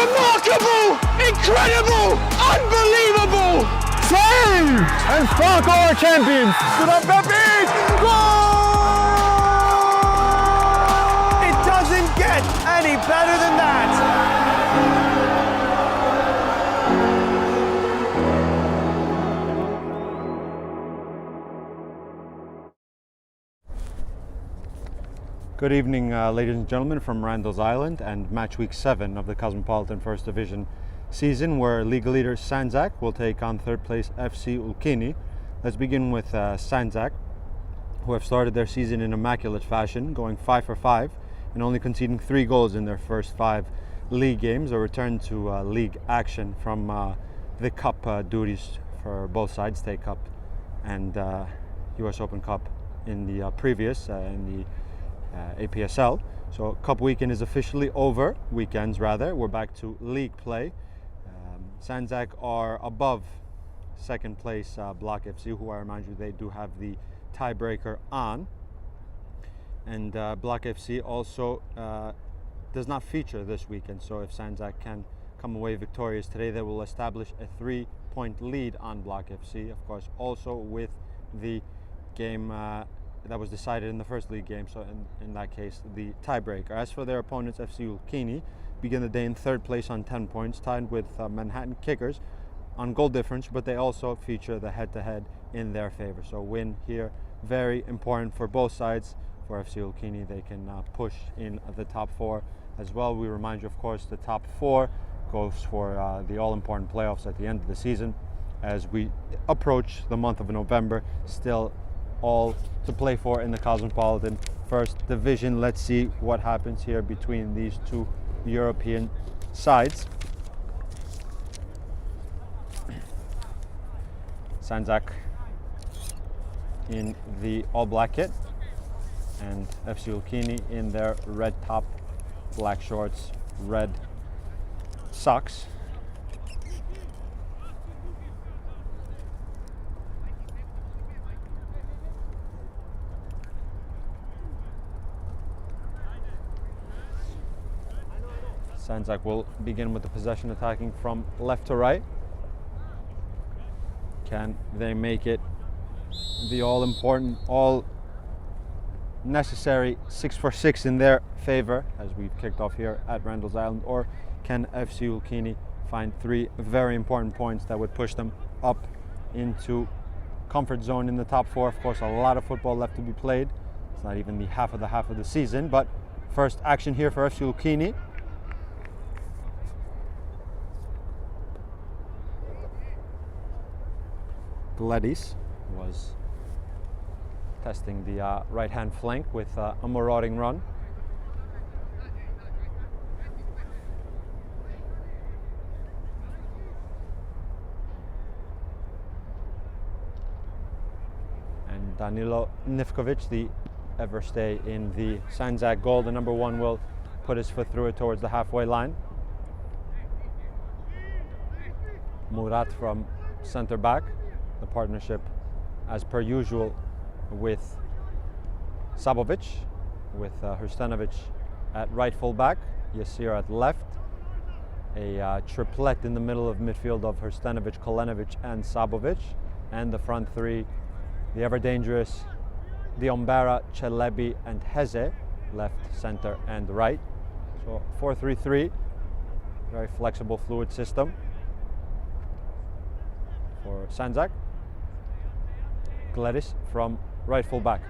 Remarkable! Incredible! Unbelievable! Save! And Spark our champions! To the Pepe! Goal! It doesn't get any better than that! Good evening, ladies and gentlemen, from Randall's Island and match week 7 of the Cosmopolitan First Division season, where league leader Sandzak will take on third place FC Ulqini. Let's begin with Sandzak, who have started their season in immaculate fashion, going 5 for 5 and only conceding 3 goals in their first 5 league games. A return to league action from the cup duties for both sides, State Cup and US Open Cup in the previous, in the APSL. So Cup weekend is officially over, weekends rather. We're back to league play. Sandzak are above second place Block FC, who I remind you they do have the tiebreaker on. And Block FC also does not feature this weekend, so if Sandzak can come away victorious today, they will establish a 3-point lead on Block FC, of course, also with the game that was decided in the first league game, so in that case the tiebreaker. As for their opponents, FC Ulqini begin the day in third place on 10 points, tied with Manhattan Kickers on goal difference, but they also feature the head-to-head in their favor. So win here, very important for both sides. For FC Ulqini, they can push in the top 4 as well. We remind you, of course, the top 4 goes for the all-important playoffs at the end of the season. As we approach the month of November, still all to play for in the Cosmopolitan First Division. Let's see what happens here between these two European sides. Sandzak in the all-black kit and FC Ulqini in their red top, black shorts, red socks. Sandzak will begin with the possession, attacking from left to right. Can they make it the all-important, all-necessary 6 for 6 in their favor, as we've kicked off here at Randall's Island, or can FC Ulqini find 3 very important points that would push them up into comfort zone in the top 4? Of course, a lot of football left to be played. It's not even the half of the season, but first action here for FC Ulqini. Gladys was testing the right-hand flank with a marauding run. And Danilo Nivkovic, the ever stay in the Sandzak goal, the number 1, will put his foot through it towards the halfway line. Murat from center back. The partnership, as per usual, with Sabovic, with Hrstanovic at right full back, Yasir at left. A triplet in the middle of midfield of Hrstanovic, Kolenovic and Sabovic. And the front 3, the ever dangerous Diombara, Celebi and Heze, left, center and right. So 4-3-3, very flexible, fluid system for Sandzak. Gladys from right full back.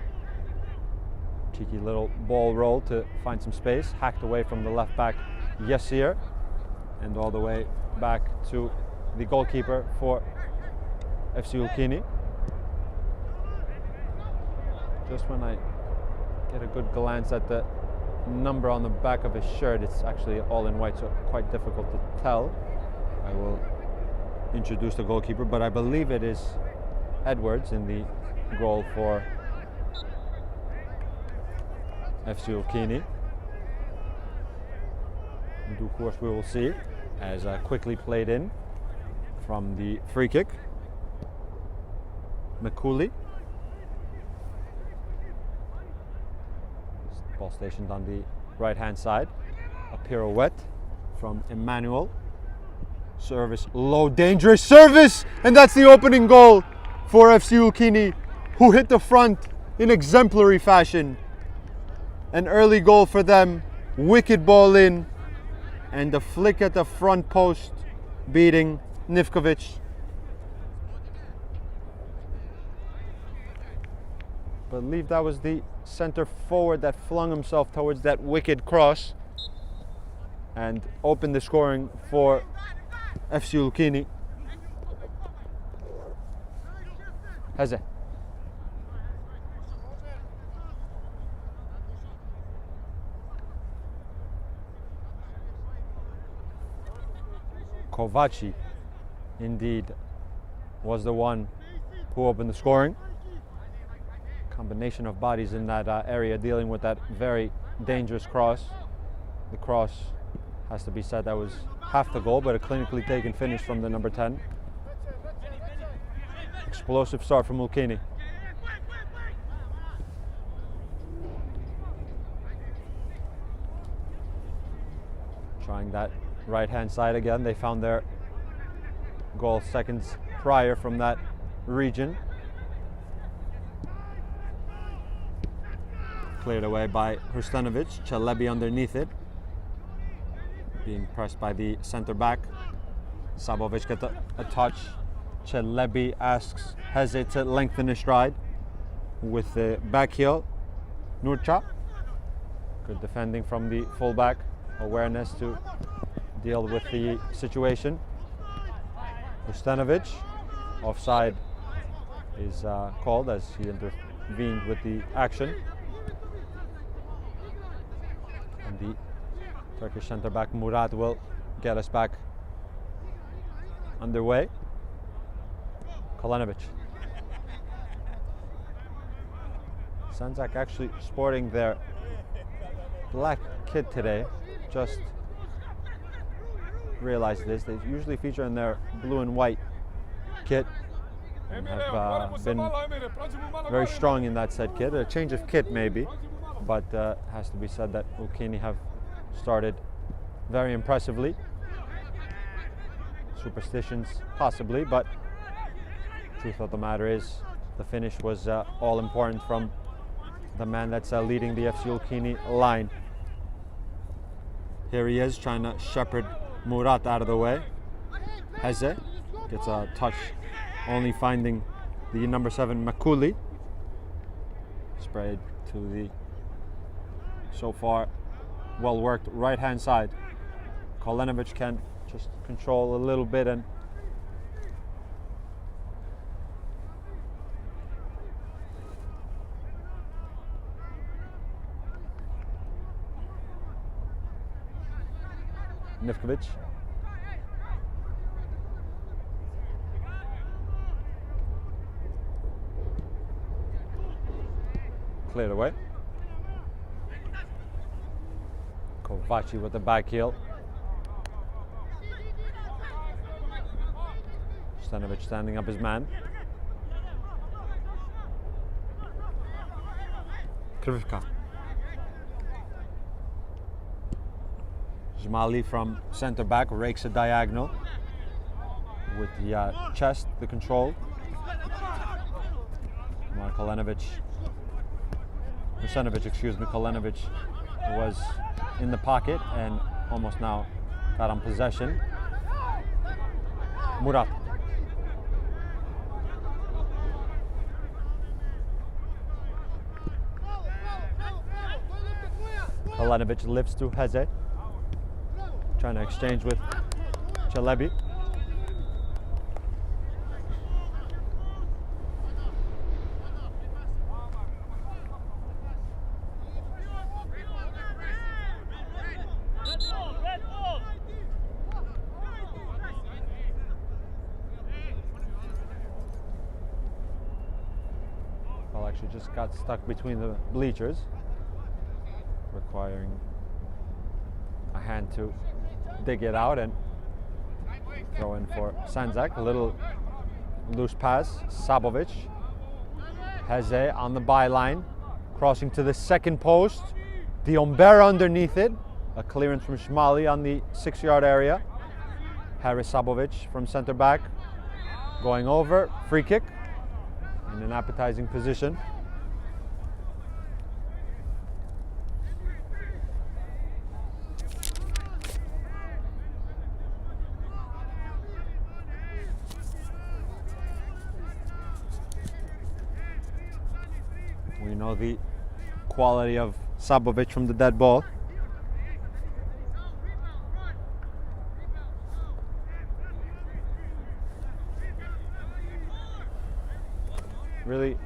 Cheeky little ball roll to find some space, hacked away from the left back Yasir, and all the way back to the goalkeeper for FC Ulqini. Just when I get a good glance at the number on the back of his shirt, it's actually all in white, so quite difficult to tell. I will introduce the goalkeeper, but I believe it is Edwards in the goal for FC Ulqini. In due course we will see, as quickly played in from the free kick. Makuli. Ball stationed on the right hand side. A pirouette from Emmanuel. Service, low, dangerous service, and that's the opening goal for FC Ulqini, who hit the front in exemplary fashion. An early goal for them, wicked ball in, and the flick at the front post, beating Nivkovic. I believe that was the center forward that flung himself towards that wicked cross and opened the scoring for FC Ulqini. Heze. Kovaci indeed was the one who opened the scoring. Combination of bodies in that area dealing with that very dangerous cross. The cross, has to be said, that was half the goal, but a clinically taken finish from the number 10. Explosive start from Ulqini. Trying that right-hand side again. They found their goal seconds prior from that region. Cleared away by Hrustanovic. Chelebi underneath it. Being pressed by the centre back. Sabovic gets a touch. Chelebi asks Heze to lengthen his stride with the back heel. Nurcha. Good defending from the fullback. Awareness to deal with the situation. Hrustanovic. Offside is called as he intervened with the action. And the Turkish centre-back Murat will get us back underway. Kalanovic. Sandzak actually sporting their black kit today. Just realized this. They usually feature in their blue and white kit and have been very strong in that said kit. A change of kit maybe, but has to be said that Ulqini have started very impressively. Superstitions possibly, but truth of the matter is the finish was all important from the man that's leading the FC Ulqini line. Here he is trying to shepherd Murat out of the way. Heze gets a touch, only finding the number 7 Makuli. Sprayed to the so far well worked right hand side. Kalanovic can just control a little bit and Nivkovic. Cleared away. Kovaci with the back heel. Stanovic standing up his man. Krivka. Jmali from centre back rakes a diagonal with the chest, the control. Kalanovic, Kalanovic was in the pocket and almost now got on possession. Murat. Kalanovic lifts to Heze. Trying to exchange with Chelebi. Ball actually just got stuck between the bleachers, requiring a hand to dig it out and throw in for Sandzak. A little loose pass. Sabovic. Heze on the byline, crossing to the second post. Diombera underneath it. A clearance from Shmali on the 6-yard area. Haris Sabovic from center back. Going over, free kick. In an appetizing position. We know the quality of Sabovic from the dead ball. Really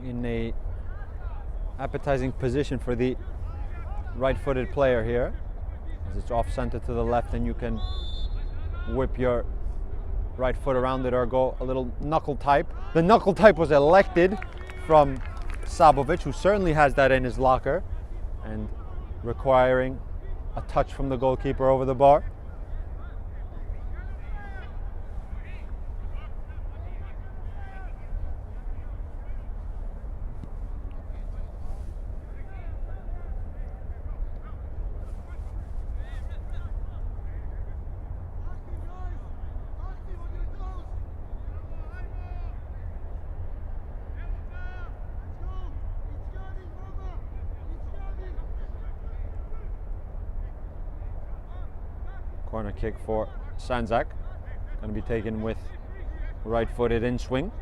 in a appetizing position for the right-footed player here, as it's off center to the left, and you can whip your right foot around it or go a little knuckle type. The knuckle type was elected from Sabovic, who certainly has that in his locker, and requiring a touch from the goalkeeper over the bar. Corner kick for Sandzak. Going to be taken with right-footed in swing.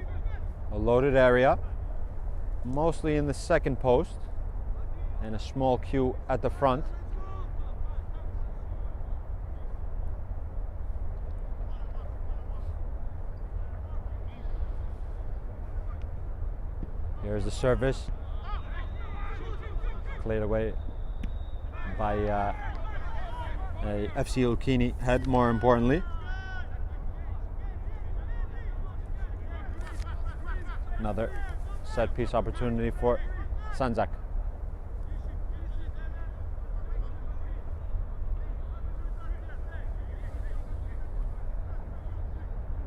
A loaded area, mostly in the second post, and a small queue at the front. Here's the service, cleared away by a FC Ulqini head, more importantly. Another set piece opportunity for Sandzak.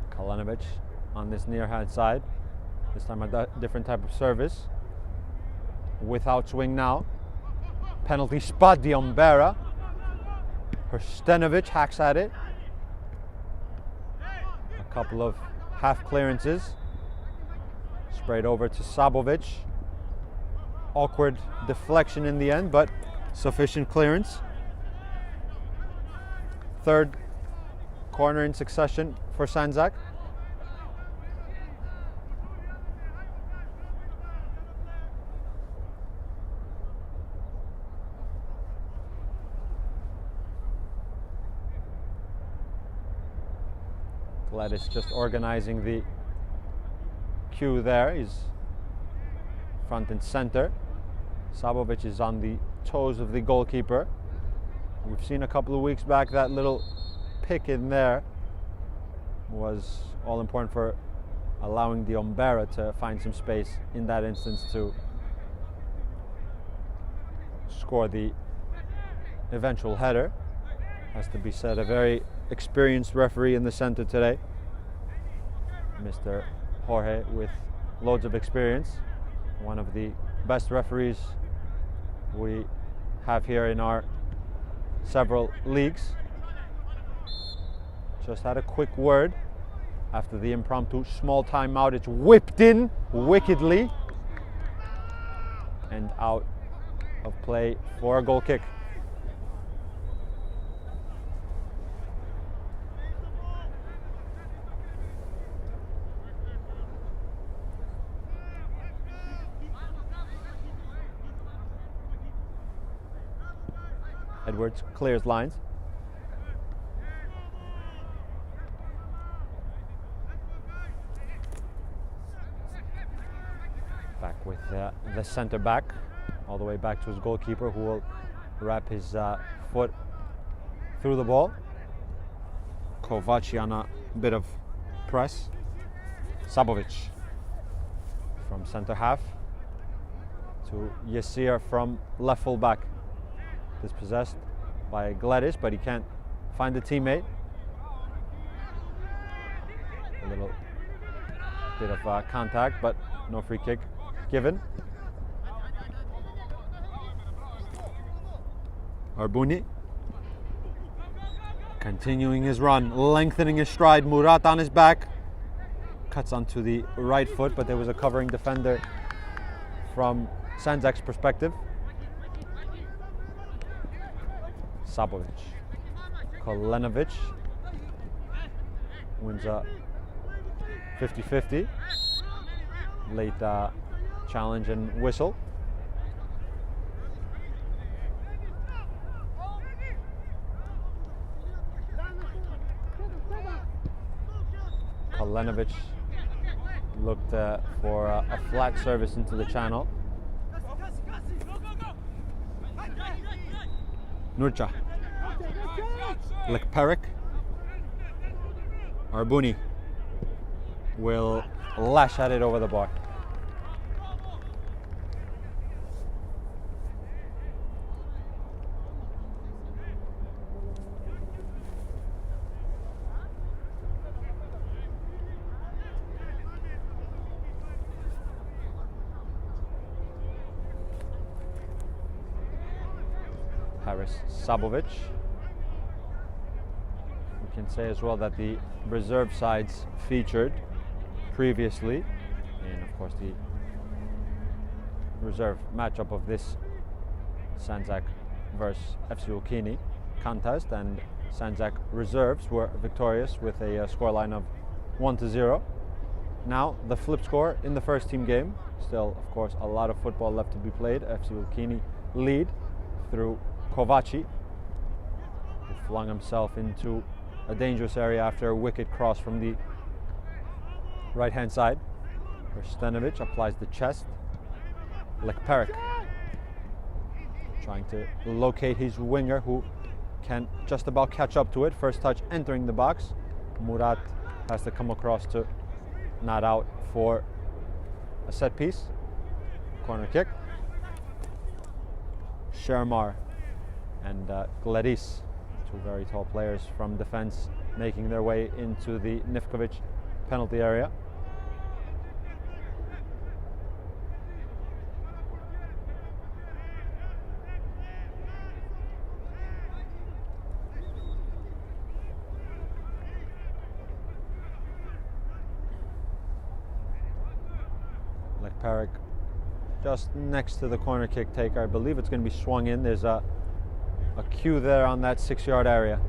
Kalanovic on this near hand side. This time a different type of service. Without swing now. Penalty spot, Diombera. Hrstenovic hacks at it. A couple of half clearances. Sprayed over to Sabovic. Awkward deflection in the end, but sufficient clearance. Third corner in succession for Sandzak. Gladys just organizing the queue there. He's front and center. Sabovic is on the toes of the goalkeeper. We've seen a couple of weeks back that little pick in there was all important for allowing Diombera to find some space in that instance to score the eventual header. Has to be said, a very experienced referee in the center today, Mr. Jorge, with loads of experience. One of the best referees we have here in our several leagues. Just had a quick word after the impromptu small timeout. It's whipped in wickedly and out of play for a goal kick. Edwards clears lines. Back with the center back, all the way back to his goalkeeper, who will wrap his foot through the ball. Kovaci on a bit of press. Sabovic from center half to Yasir from left full back. Dispossessed by Gladys, but he can't find a teammate. A little bit of contact, but no free kick given. Arbuni continuing his run, lengthening his stride. Murat on his back. Cuts onto the right foot, but there was a covering defender from Sandzak's perspective. Sabovic. Kolenovic wins a 50-50. Late challenge and whistle. Kolenovic looked for a flat service into the channel. Nurcha. Lekperik. Arbuni will lash at it over the bar. Haris Sabovic. We can say as well that the reserve sides featured previously, and of course the reserve matchup of this Sandzak versus FC Ulqini contest, and Sandzak reserves were victorious with a scoreline of 1-0. Now the flip score in the first team game. Still, of course, a lot of football left to be played. FC Ulqini lead through Kovaci, who flung himself into a dangerous area after a wicked cross from the right hand side. Stenovic applies the chest. Lekperik trying to locate his winger, who can just about catch up to it. First touch entering the box. Murat has to come across to not out for a set piece. Corner kick. Shermar and Gladys, two very tall players from defense, making their way into the Nivkovic penalty area. Lekperik just next to the corner kick taker. I believe it's going to be swung in. There's a cue there on that 6-yard area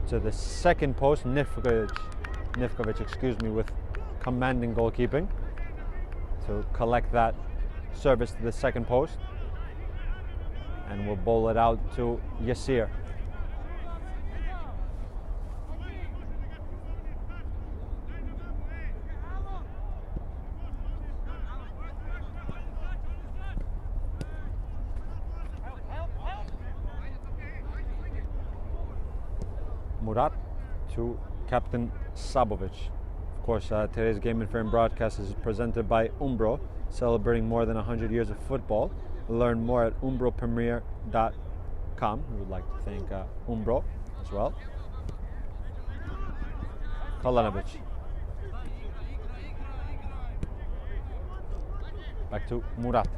to the second post. Nivkovic, excuse me, with commanding goalkeeping to collect that service to the second post, and we'll bowl it out to Yasir. Murat to Captain Sabovic. Of course, today's Game and Frame broadcast is presented by Umbro, celebrating more than 100 years of football. Learn more at umbropremier.com. We would like to thank Umbro as well. Kolenovic. Back to Murat.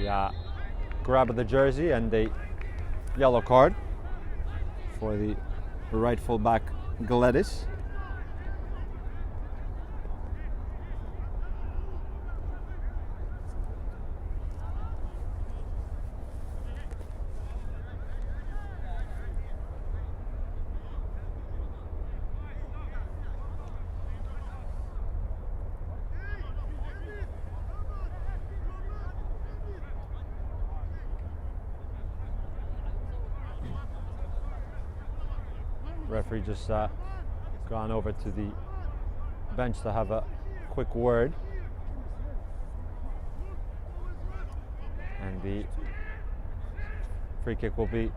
A grab of the jersey and a yellow card for the right fullback Gladys. Referee just gone over to the bench to have a quick word, and the free kick will be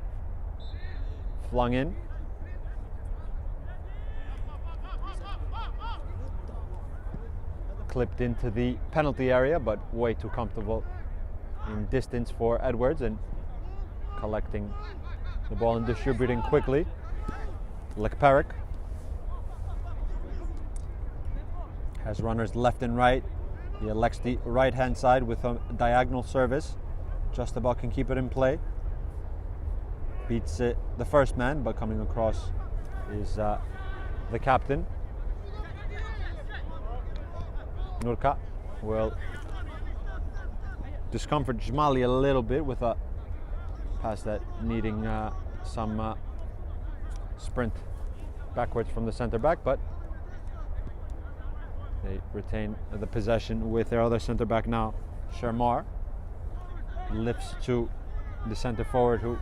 flung in. Clipped into the penalty area, but way too comfortable in distance for Edwards, and collecting the ball and distributing quickly. Lekperik. Has runners left and right. He elects the right-hand side with a diagonal service. Just about can keep it in play. Beats it, the first man, but coming across is the captain. Nurka will discomfort Jmali a little bit with a pass that needing some sprint backwards from the center back, but they retain the possession with their other center back now. Shermar lifts to the center forward, who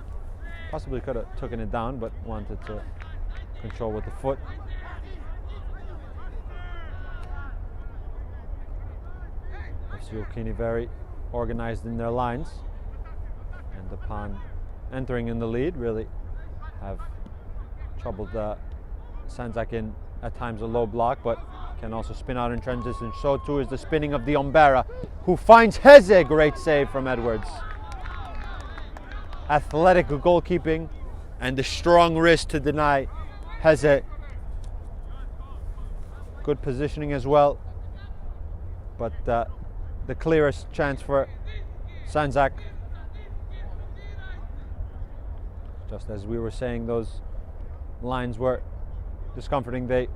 possibly could have taken it down but wanted to control with the foot. Ulqini very organized in their lines, and upon entering in the lead really have troubled Sandzak in at times a low block, but can also spin out in transition. So too is the spinning of Diombera, who finds Heze. Great save from Edwards. Athletic goalkeeping and the strong wrist to deny Heze. Good positioning as well, but the clearest chance for Sandzak. Just as we were saying, those lines were discomforting. They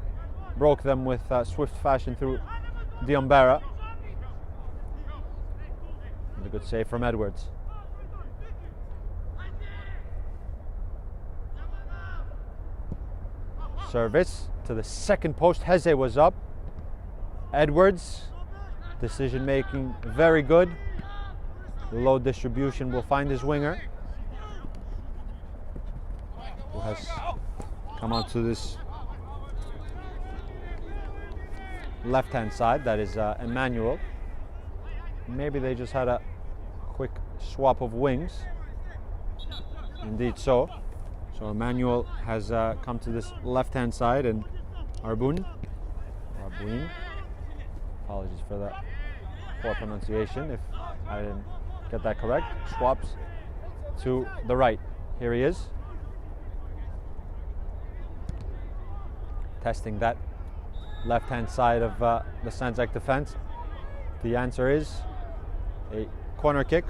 broke them with swift fashion through Diombera. And a good save from Edwards. Service to the second post. Heze was up. Edwards, decision making very good. Low distribution will find his winger, who has come out to this left-hand side. That is Emmanuel. Maybe they just had a quick swap of wings. Indeed so. So Emmanuel has come to this left-hand side, and Arbuin, apologies for that poor pronunciation if I didn't get that correct, swaps to the right. Here he is, testing that left-hand side of the Sandzak defense. The answer is a corner kick.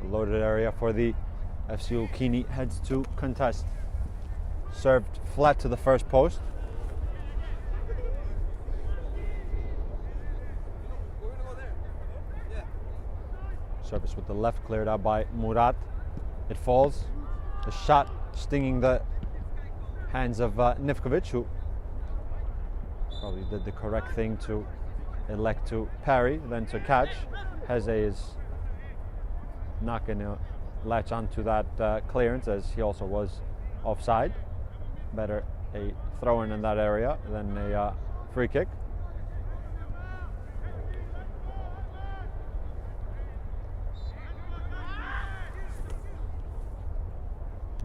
Loaded area for the FC Ulqini heads to contest. Served flat to the first post. Service with the left cleared out by Murat. It falls. The shot stinging the hands of Nivkovic, who probably did the correct thing to elect to parry, then to catch. Heze is not going to latch onto that clearance, as he also was offside. Better a throw-in that area than a free kick.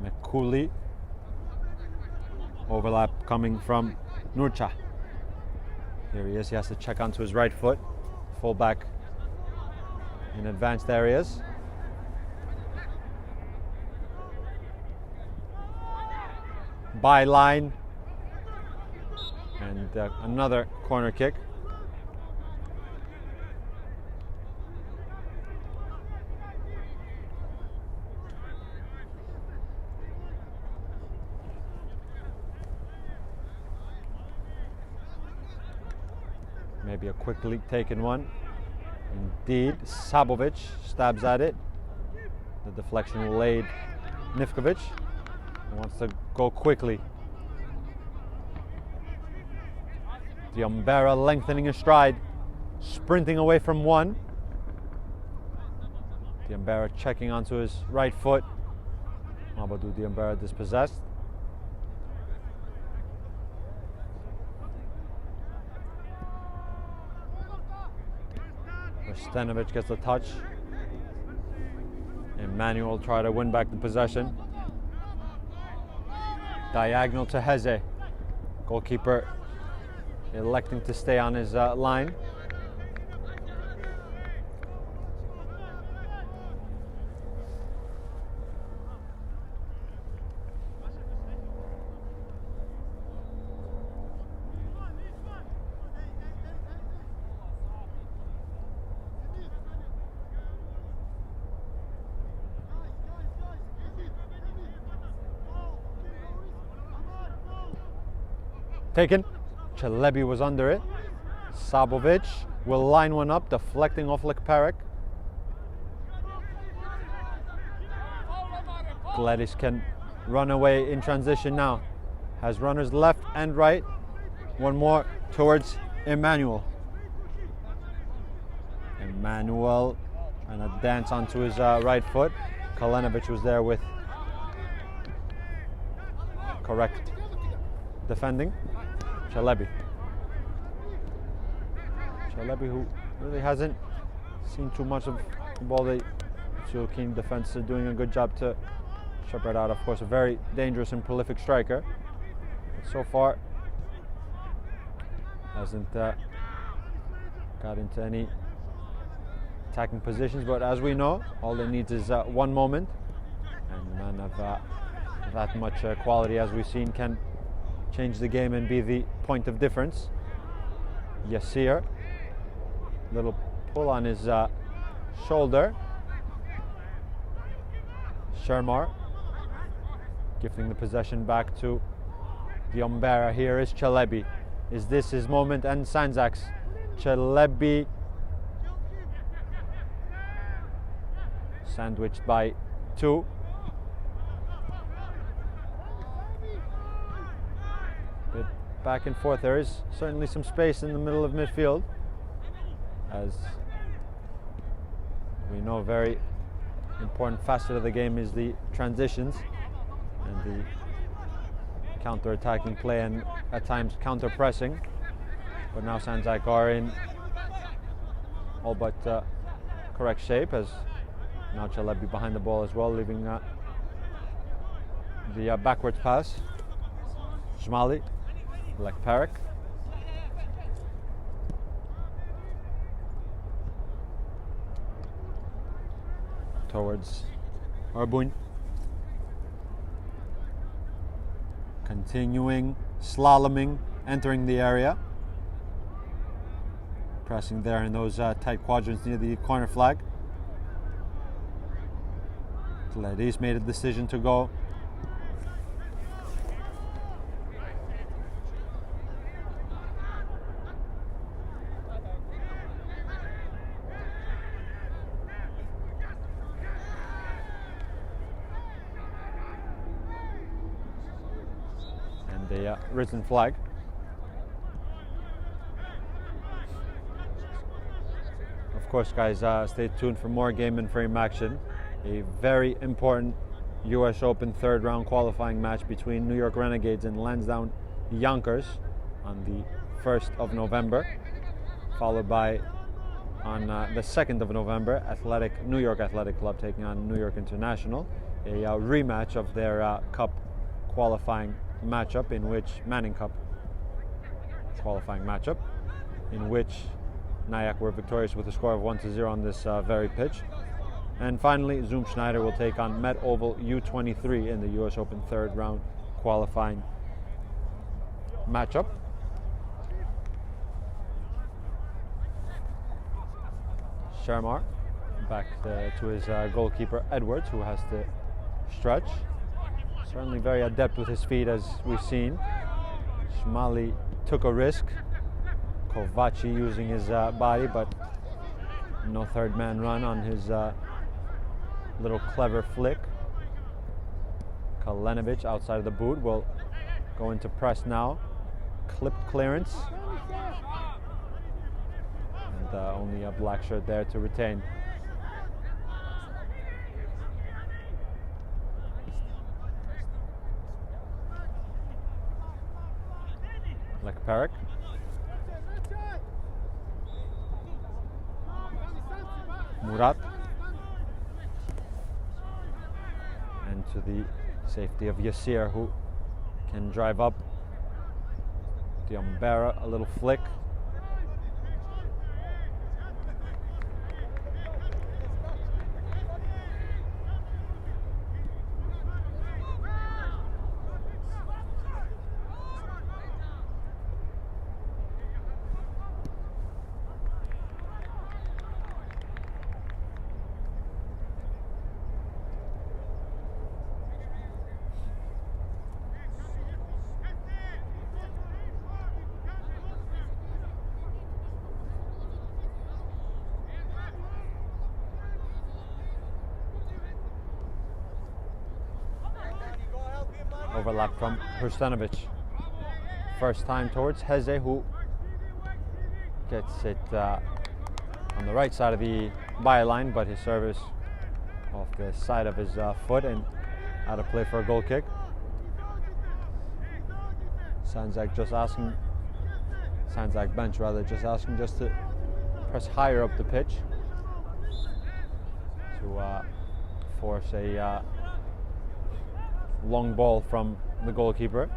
Mekuli. Overlap coming from Nurcha. Here he is. He has to check onto his right foot. Fullback in advanced areas. Byline, and another corner kick. Maybe a quickly taken one. Indeed, Sabovic stabs at it. The deflection will aid Nivkovic. He wants to go quickly. Diombera lengthening his stride, sprinting away from one. Diombera checking onto his right foot. Mamadou Diombera dispossessed. Stanovic gets the touch, Emmanuel try to win back the possession. Diagonal to Heze. Goalkeeper electing to stay on his line. Taken. Chelebi was under it. Sabovic will line one up, deflecting off Lekperek. Gladys can run away in transition now. Has runners left and right. One more towards Emmanuel. Emmanuel and a dance onto his right foot. Kalenovic was there with correct defending. Chelebi, who really hasn't seen too much of the ball. The Ulqini defense are doing a good job to shepherd out. Of course, a very dangerous and prolific striker. But so far, hasn't got into any attacking positions. But as we know, all they need is one moment, and none of that much quality, as we've seen, can change the game and be the point of difference. Yassir, little pull on his shoulder. Shermar gifting the possession back to the Umbera. Here is Chelebi. Is this his moment? And Sandzak's. Chelebi sandwiched by two. Bit back and forth. There is certainly some space in the middle of midfield, as we know, a very important facet of the game is the transitions and the counter-attacking play, and at times counter-pressing. But now Sandzak are in all but correct shape, as now Chelebi behind the ball as well, leaving the backwards pass. Jmali, Lekperek. Towards Arbun. Continuing, slaloming, entering the area. Pressing there in those tight quadrants near the corner flag. Gladys made a decision to go. And the risen flag. Of course, guys, stay tuned for more game and frame action. A very important US Open third round qualifying match between New York Renegades and Lansdowne Yonkers on the 1st of November, followed by on the 2nd of November, New York Athletic Club taking on New York International, a rematch of their Cup qualifying matchup, in which Manning Cup qualifying matchup, in which Nyack were victorious with a score of 1-0 on this very pitch. And finally, Zoom Schneider will take on Met Oval U23 in the US Open third round qualifying matchup. Shermar back to his goalkeeper Edwards, who has to stretch. Certainly very adept with his feet, as we've seen. Shmali took a risk. Kovaci using his body, but no third man run on his little clever flick. Kalenovic outside of the boot will go into press now. Clipped clearance. And only a black shirt there to retain. Lekperek. Murat. into the safety of Yassir, who can drive up. Diambera, a little flick. Overlap from Hrustanovic. First time towards Heze, who gets it on the right side of the byline, but his service off the side of his foot and out of play for a goal kick. Sandzak bench just asking to press higher up the pitch to force a long ball from the goalkeeper.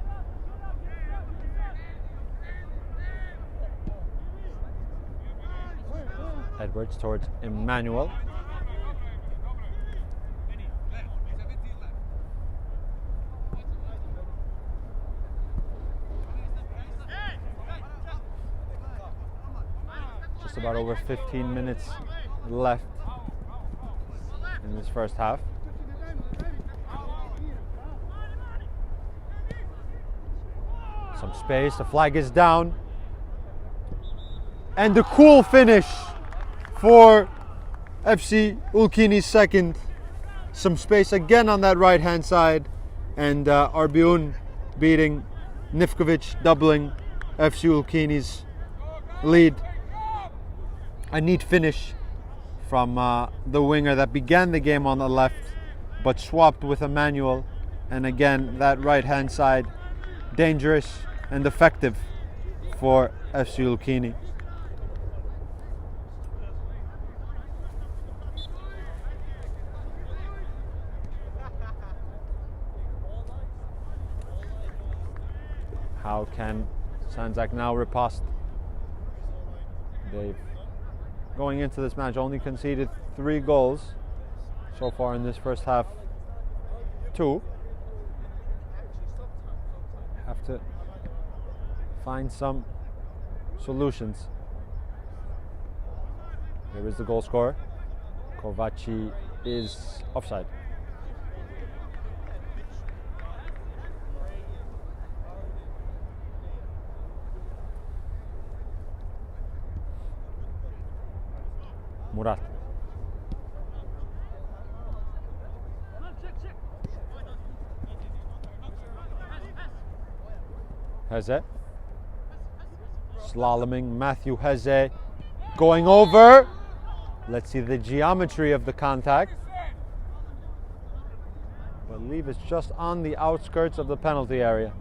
Edwards towards Emmanuel. Just about over 15 minutes left in this first half. Some space, the flag is down. And the cool finish for FC Ulqini's second. Some space again on that right hand side. And Arbiun beating Nifkovic, doubling FC Ulqini's lead. A neat finish from the winger that began the game on the left, but swapped with Emmanuel. And again, that right hand side, dangerous and effective for FC Ulqini. How can Sandzak now riposte? They've, going into this match, only conceded 3 goals so far in this first half. 2. Have to find some solutions. Here is the goal scorer. Kovaci is offside. Murat. Heze. Slaloming Matthew Heze. Going over. Let's see the geometry of the contact. I believe it's just on the outskirts of the penalty area.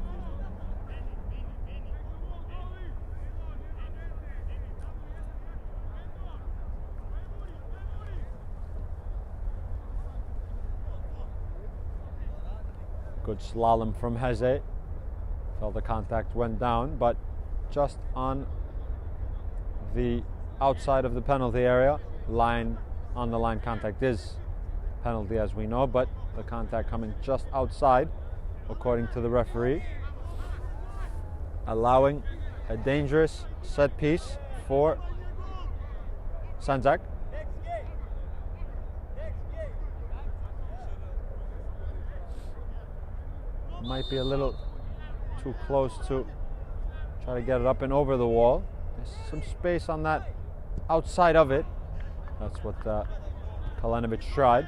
Good slalom from Heze. Felt the contact went down, but just on the outside of the penalty area. On the line contact is penalty, as we know, but the contact coming just outside, according to the referee, allowing a dangerous set piece for Sandzak. Might be a little too close to try to get it up and over the wall. There's some space on that outside of it. That's what Kalenovic tried.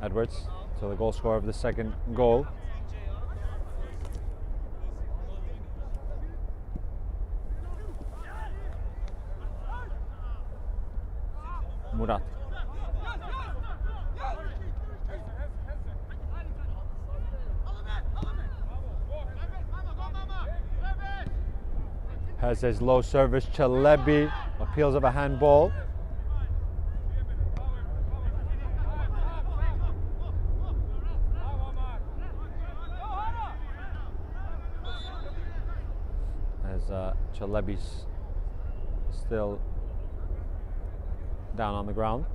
Edwards to the goal scorer of the second goal. Murat. Has his low service. Chalebi appeals of a handball. As Chalebi's still down on the ground.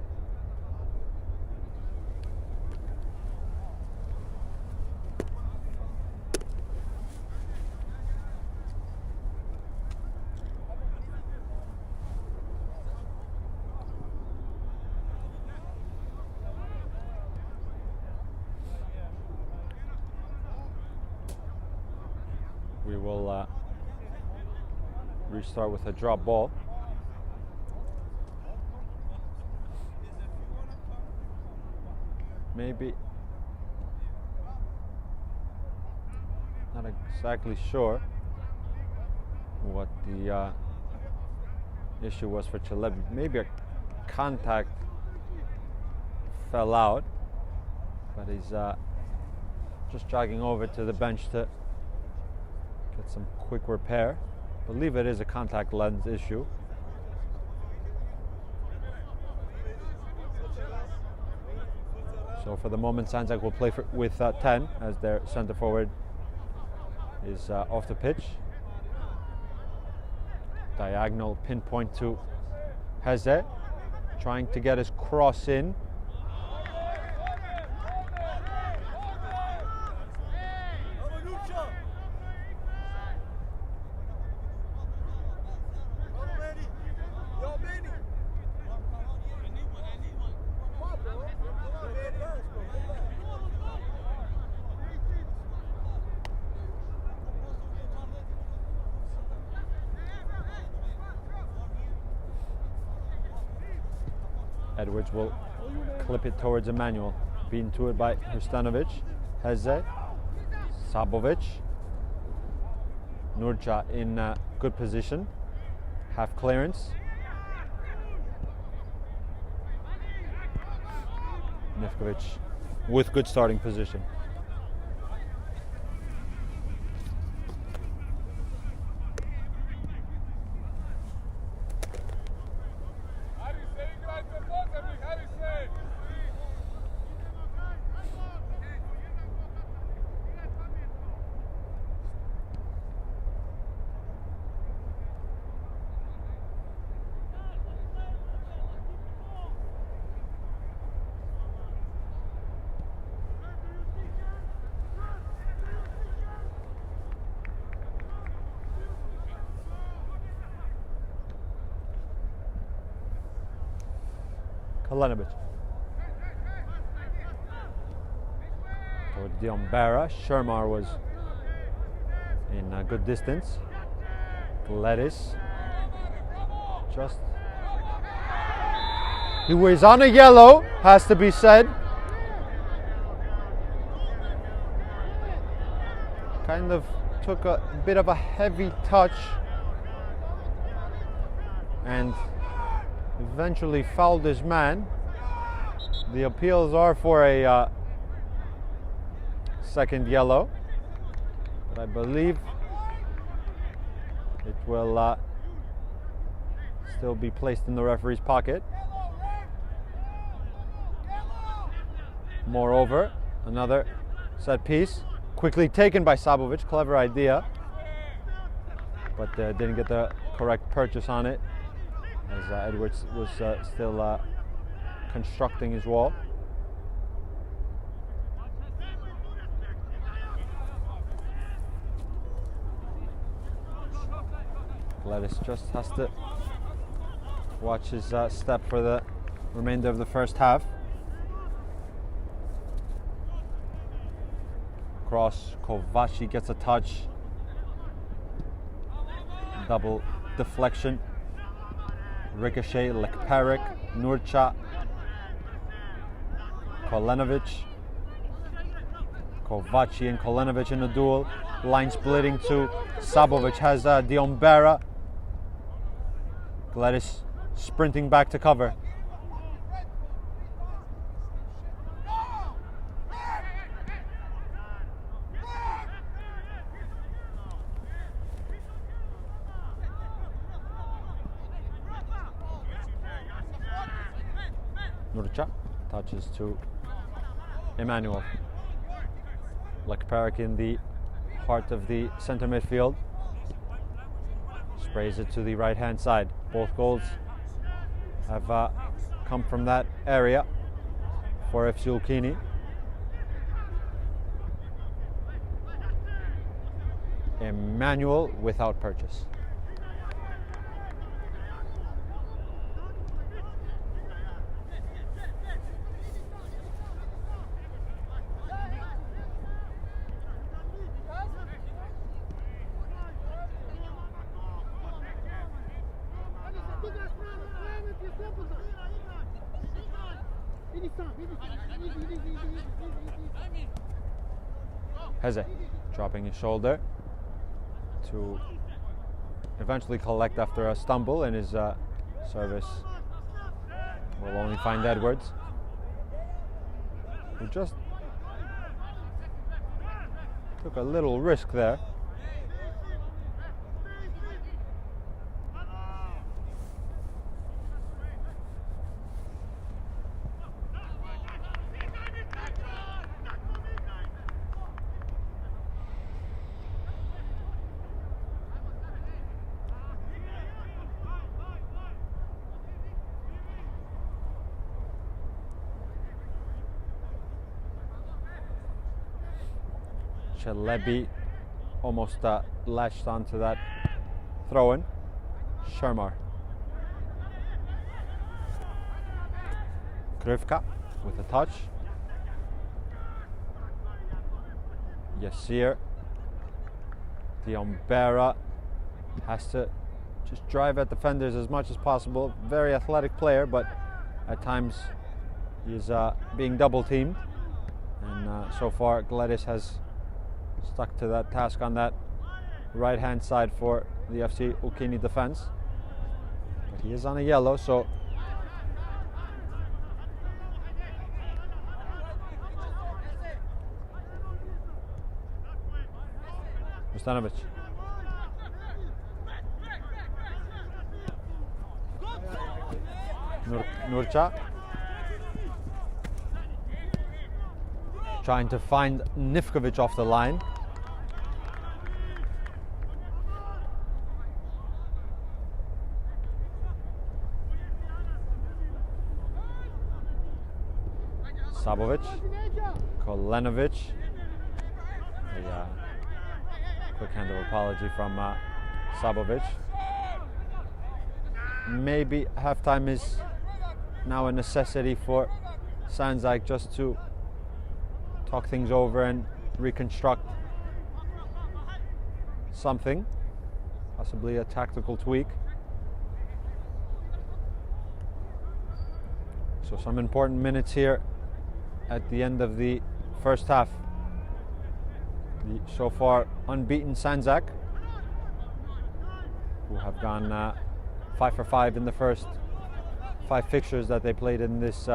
We will restart with a drop ball. Maybe not exactly sure what the issue was for Chalebi. Maybe a contact fell out, but he's just jogging over to the bench to get some quick repair. I believe it is a contact lens issue. So for the moment, Sandzak will play with 10 as their center forward is off the pitch. Diagonal pinpoint to Heze, trying to get his cross in. Edwards will clip it towards Emmanuel. Beaten to it by Hrstanovic. Heze. Sabovic. Nurca in good position. Half clearance. Nifkovic with good starting position. Kalenovic. Towards Diombera. Shermar was in a good distance. Gladys. Just. He was on a yellow, has to be said. Kind of took a bit of a heavy touch and eventually fouled his man. The appeals are for a second yellow, but I believe it will still be placed in the referee's pocket. Moreover, another set piece, quickly taken by Sabovic. Clever idea, but didn't get the correct purchase on it, as Edwards was still constructing his wall. Gladys just has to watch his step for the remainder of the first half. Cross, Kovaci gets a touch. Double deflection. Ricochet, Lekperik, Nurca, Kolenovic. Kovaci and Kolenovic in a duel. Line splitting to Sabovic has Diombera. Gladys sprinting back to cover. Nurcha touches to Emmanuel. Lekperik in the heart of the centre midfield. Sprays it to the right hand side. Both goals have come from that area for FC Ulqini. Emmanuel without purchase. Heze dropping his shoulder to eventually collect after a stumble, and his service will only find Edwards, who just took a little risk there. Chelebi almost latched onto that throw-in. Shermar. Krivka with a touch. Yasir. Diombera has to just drive at defenders as much as possible. Very athletic player, but at times he's being double teamed. And so far Gladys has stuck to that task on that right hand side for the FC Ulqini defense. But he is on a yellow, so Mustanovic. Nurcha trying to find Nivkovic off the line. Sabovic, Kolenovic. A quick hand of apology from Sabovic. Maybe halftime is now a necessity for Sandzak just to talk things over and reconstruct something, possibly a tactical tweak. So some important minutes here at the end of the first half. The so far unbeaten Sandzak, who have gone 5 for 5 in the first 5 fixtures that they played in this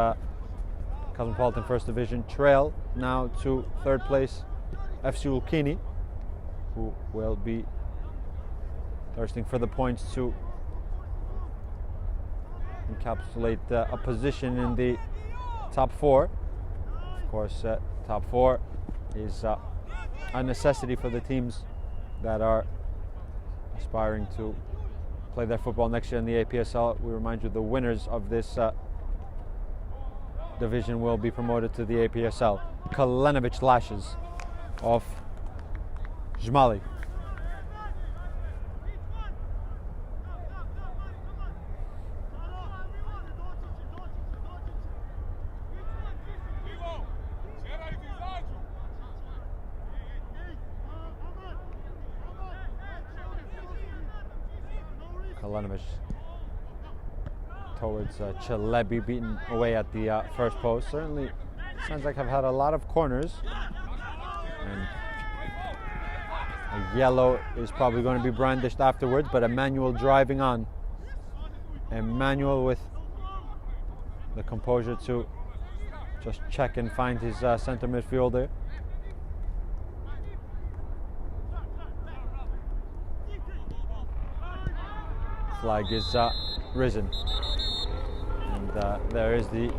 Cosmopolitan First Division, trail now to third place FC Ulqini, who will be thirsting for the points to encapsulate a position in the top 4. Of course, top 4 is a necessity for the teams that are aspiring to play their football next year in the APSL. We remind you the winners of this division will be promoted to the APSL. Kolenovic lashes off Jmali. Kolenovic towards Chelebi, beaten away at the first post. Certainly, Sandzak have had a lot of corners, and a yellow is probably going to be brandished afterwards, but Emmanuel driving on. Emmanuel with the composure to just check and find his centre midfielder. Flag is risen, and there is the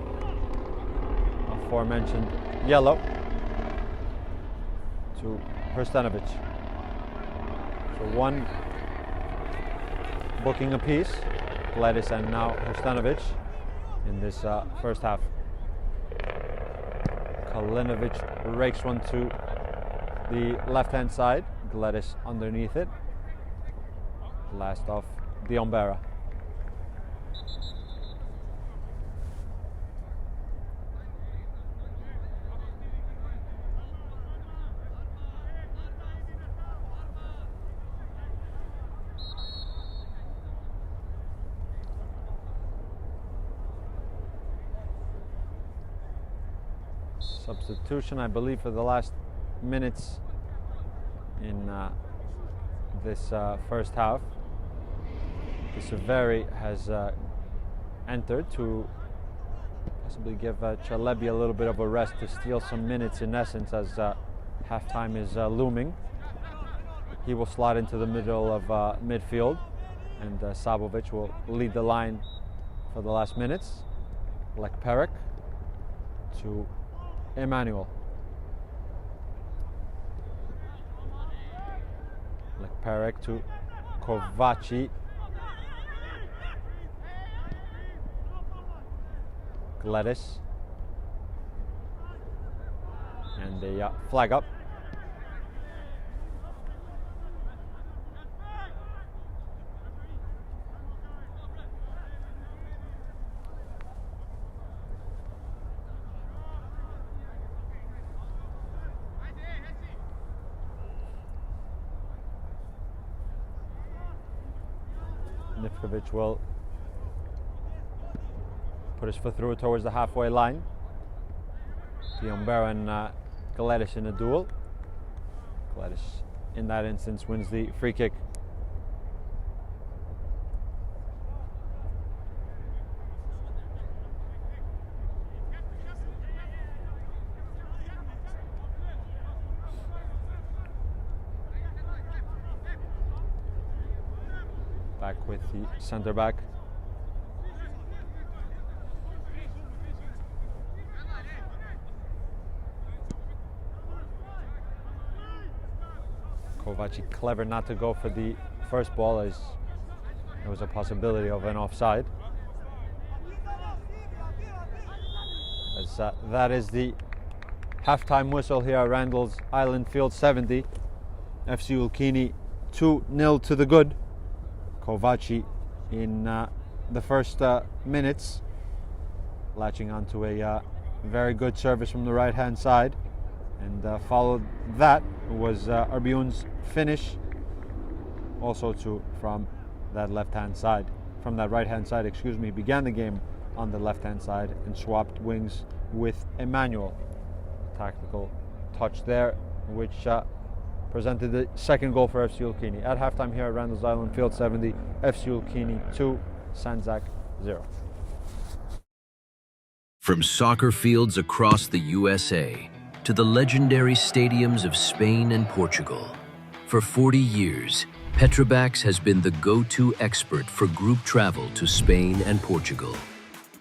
aforementioned yellow to Hrstanovic. So one booking apiece, Gledis and now Hrstanovic in this first half. Kalinovic rakes one to the left-hand side, Gledis underneath it. Last off, Diombera. Substitution, I believe, for the last minutes in this first half. Severi has entered to possibly give Chalebi a little bit of a rest, to steal some minutes in essence as halftime is looming. He will slide into the middle of midfield, and Sabovic will lead the line for the last minutes. Lekperek to Emmanuel. Lekperek to Kovaci. Gledis. And the flag up. Nifkovic will put his foot through towards the halfway line. Diombera and Gledis in a duel. Gledis, in that instance, wins the free kick. Back with the centre back. Kovaci clever not to go for the first ball, as there was a possibility of an offside. As that is the halftime whistle here at Randall's Island Field 70. FC Ulqini 2-0 to the good. Kovaci in the first minutes, latching onto a very good service from the right-hand side, and followed that was Arbiun's finish, also from that left-hand side, from that right-hand side, excuse me. Began the game on the left-hand side and swapped wings with Emmanuel. Tactical touch there, which presented the second goal for FC Ulqini. At halftime here at Randall's Island Field 70, FC Ulqini 2, Sandzak 0. From soccer fields across the USA to the legendary stadiums of Spain and Portugal, for 40 years, Petrobax has been the go-to expert for group travel to Spain and Portugal.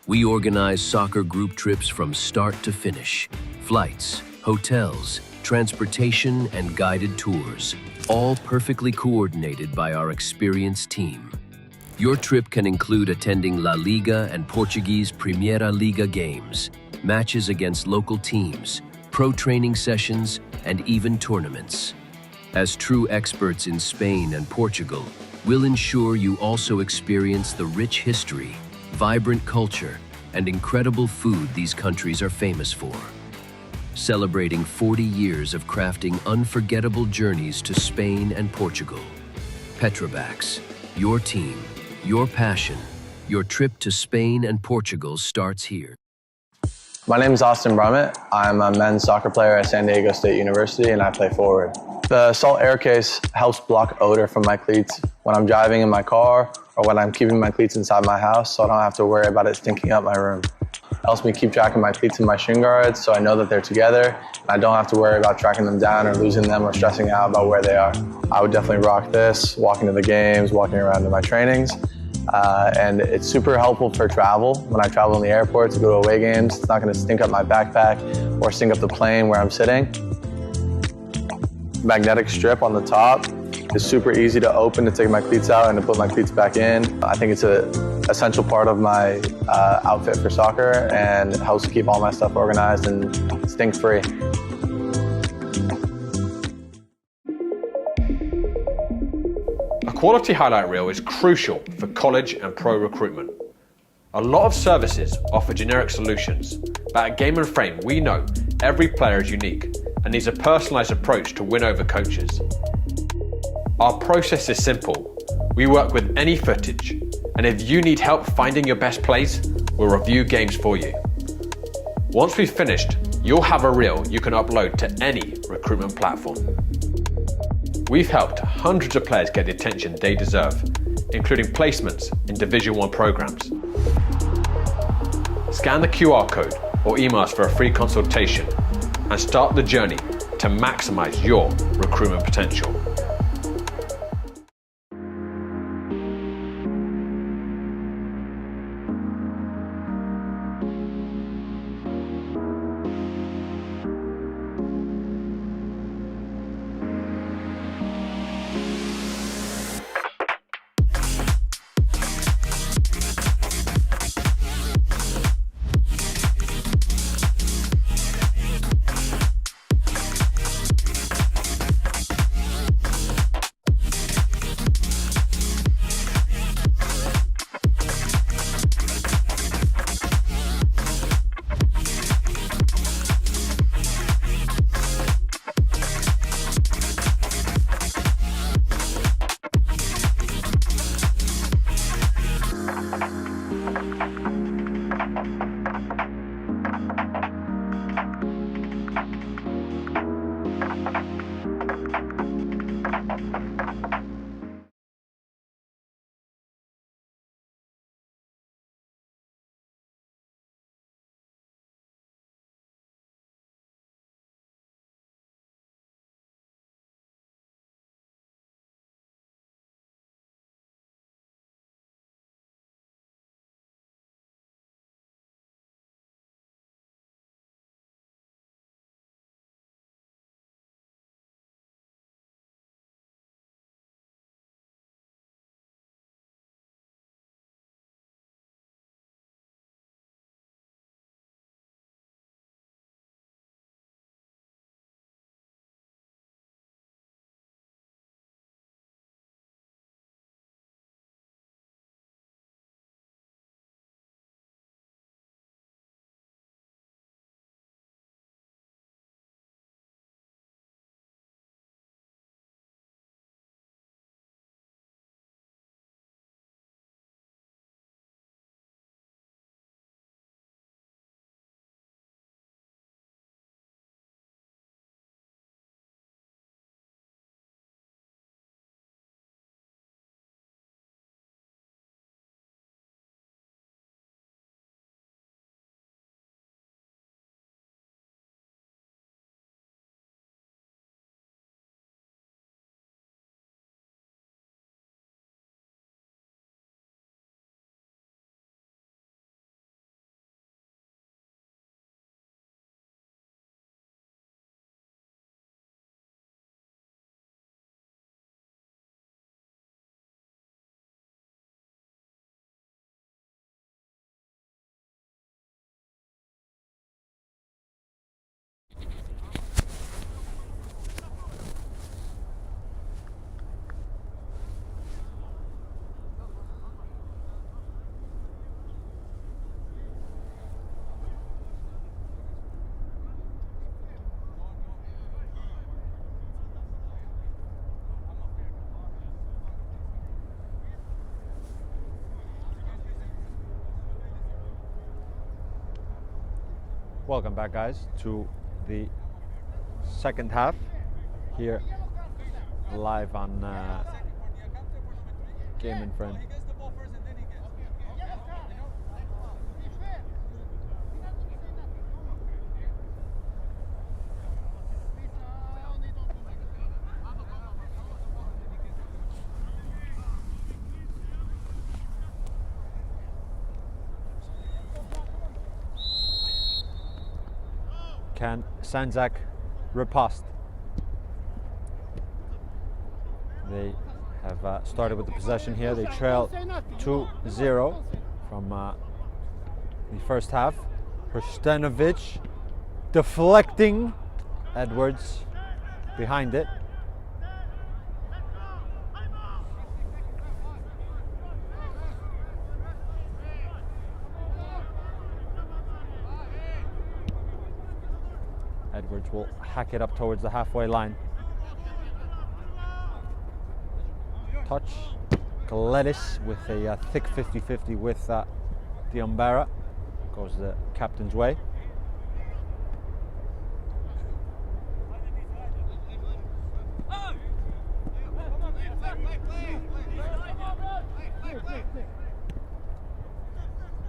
We organize soccer group trips from start to finish, flights, hotels, transportation, and guided tours, all perfectly coordinated by our experienced team. Your trip can include attending La Liga and Portuguese Primeira Liga games, matches against local teams, pro training sessions, and even tournaments. As true experts in Spain and Portugal, we'll ensure you also experience the rich history, vibrant culture, and incredible food these countries are famous for. Celebrating 40 years of crafting unforgettable journeys to Spain and Portugal. Petrobax, your team, your passion, your trip to Spain and Portugal starts here. My name is Austin Brummett. I'm a men's soccer player at San Diego State University, and I play forward. The Salt Air Case helps block odor from my cleats when I'm driving in my car or when I'm keeping my cleats inside my house, so I don't have to worry about it stinking up my room. It helps me keep track of my cleats and my shin guards, so I know that they're together, and I don't have to worry about tracking them down or losing them or stressing out about where they are. I would definitely rock this, walking to the games, walking around to my trainings, And it's super helpful for travel. When I travel in the airport to go to away games, it's not going to stink up my backpack or stink up the plane where I'm sitting. Magnetic strip on the top is super easy to open to take my cleats out and to put my cleats back in. I think it's an essential part of my outfit for soccer, and it helps keep all my stuff organized and stink-free. A quality highlight reel is crucial for college and pro recruitment. A lot of services offer generic solutions, but at Game & Frame we know every player is unique and needs a personalised approach to win over coaches. Our process is simple. We work with any footage, and if you need help finding your best plays, we'll review games for you. Once we've finished, you'll have a reel you can upload to any recruitment platform. We've helped hundreds of players get the attention they deserve, including placements in Division 1 programs. Scan the QR code or email us for a free consultation and start the journey to maximize your recruitment potential. Welcome back, guys, to the second half here live on Game & Frame. can Sandzak riposte? They have started with the possession here. They trail 2-0 from the first half. Hrstanovic deflecting. Edwards behind it. Edwards will hack it up towards the halfway line. Touch. Gledis with a thick 50-50 with Diambara. Goes the captain's way.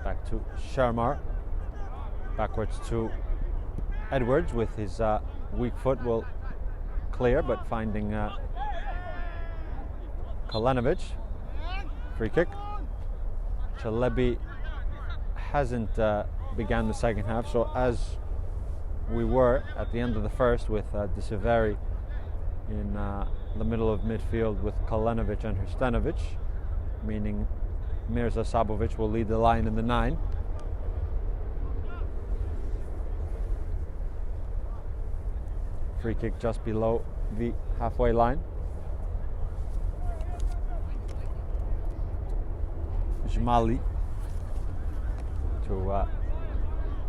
Back to Sharmar. Backwards to Edwards with his weak foot will clear, but finding Kalenovic. Free kick. Chalebi hasn't began the second half, so as we were at the end of the first with De Severi in the middle of midfield with Kalenovic and Hrstanovic, meaning Mirza Sabovic will lead the line in the 9. Free kick just below the halfway line. Jmali to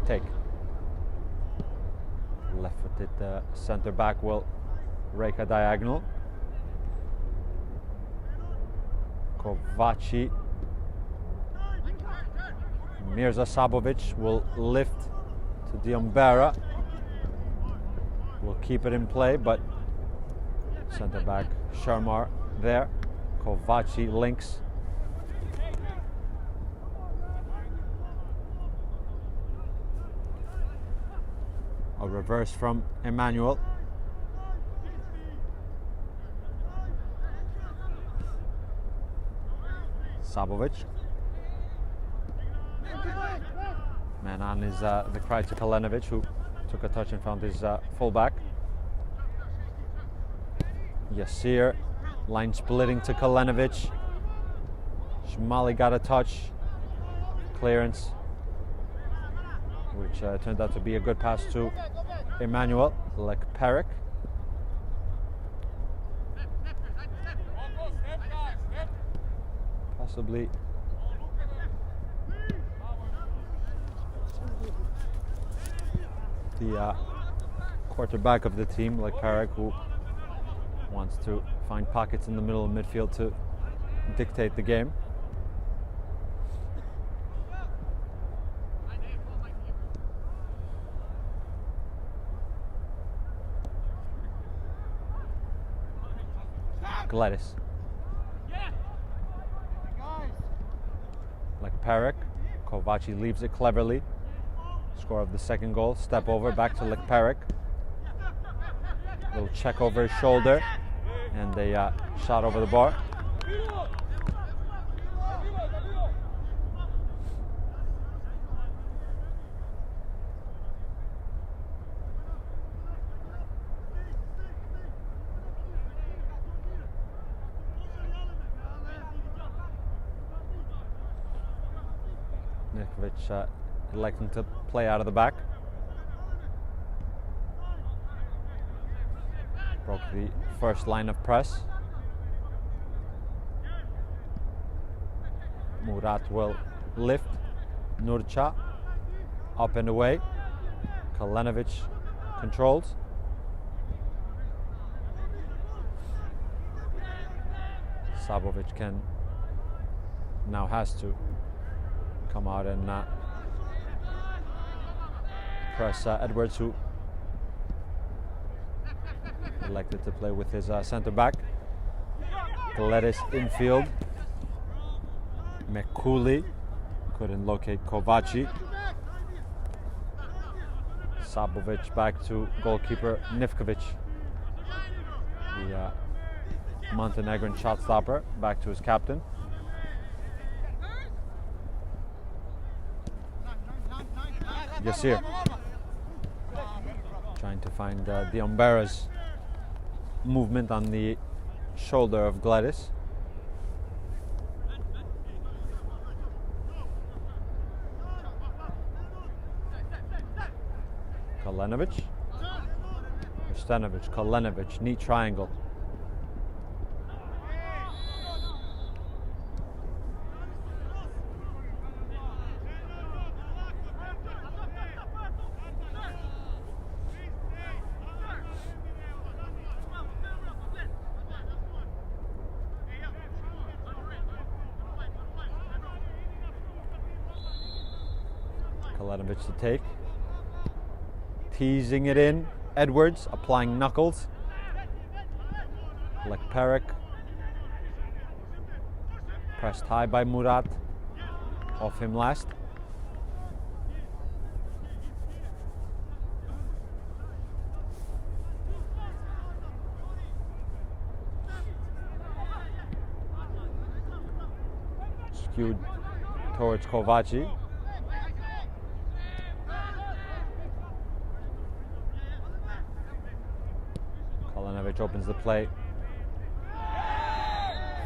take. Left-footed centre back will rake a diagonal. Kovaci. Mirza Sabovic will lift to Diambara. Will keep it in play, but centre back Sharmar there. Kovaci links. A reverse from Emmanuel. Sabovic. Man on is the cry to Kalenovic, who took a touch and found his fullback. Yassir, line splitting to Kalenovic. Shmali got a touch. Clearance, which turned out to be a good pass to Emmanuel Lekperik. Possibly the quarterback of the team, Lekperik, who wants to find pockets in the middle of midfield to dictate the game. Gledis. Lekperik. Kovaci leaves it cleverly. Score of the second goal. Step over, back to Lekperik. Little check over his shoulder, and a shot over the bar. Nikovic electing to play out of the back. Broke the first line of press. Murat will lift. Nurcha up and away. Kalenovic controls. Sabovic has to come out and press Edwards, who elected to play with his centre back. Gledis infield. Mekuli couldn't locate Kovaci. Sabovic back to goalkeeper Nivkovic. The Montenegrin shot stopper back to his captain. Yassir. Trying to find the Umbera's movement on the shoulder of Gladys. Kalenovic, Stanovic, Kalenovic, neat triangle. Kalenovic to take. Teasing it in. Edwards applying knuckles. Lekperek. Pressed high by Murat. Off him last. Skewed towards Kovaci. Kalenovic opens the play.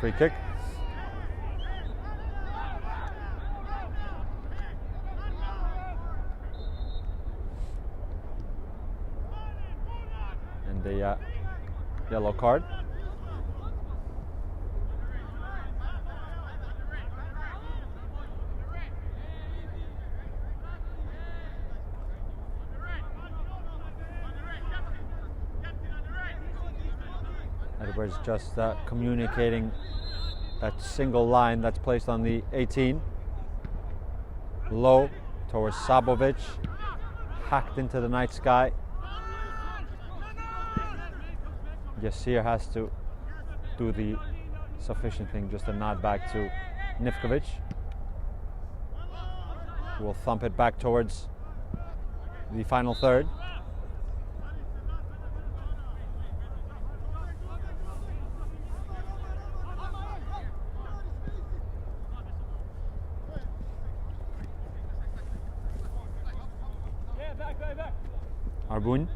Free kick. And the yellow card. Edwards just communicating that single line that's placed on the 18. Low towards Sabovic. Hacked into the night sky. Yasir has to do the sufficient thing, just a nod back to Nivkovic, who will thump it back towards the final third. Arbun.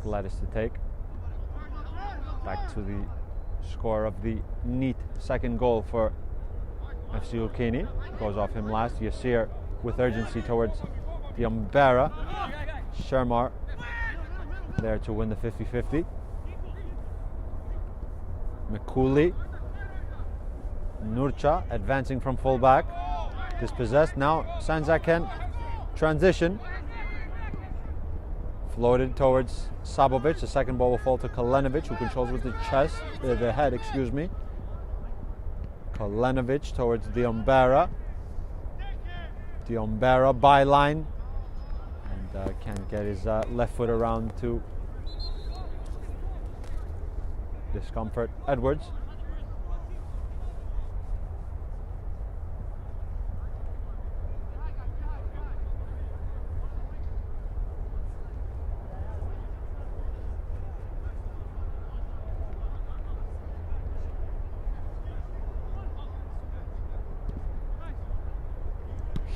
Gladys to take. Back to the score of the neat second goal for FC Ulqini. Goes off him last. Yasir with urgency towards the Umbera. Shermar there to win the 50-50. Mikuli. Nurcha advancing from fullback. Dispossessed. Now Sandzak can transition. Floated towards Sabovic. The second ball will fall to Kalenovic, who controls with the chest, the head, excuse me. Kalenovic towards the Umbera. The Umbera byline. And can't get his left foot around to discomfort Edwards.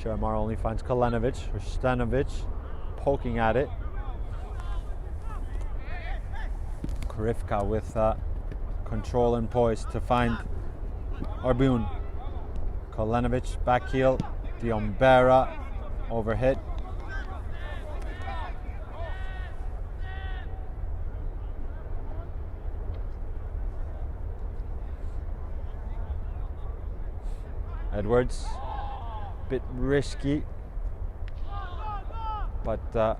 Shermar only finds Kalenovic, or Stanovic poking at it. Krivka with control and poise to find Arbun. Kalenovic back heel. The Umbera overhit. Edwards, bit risky, but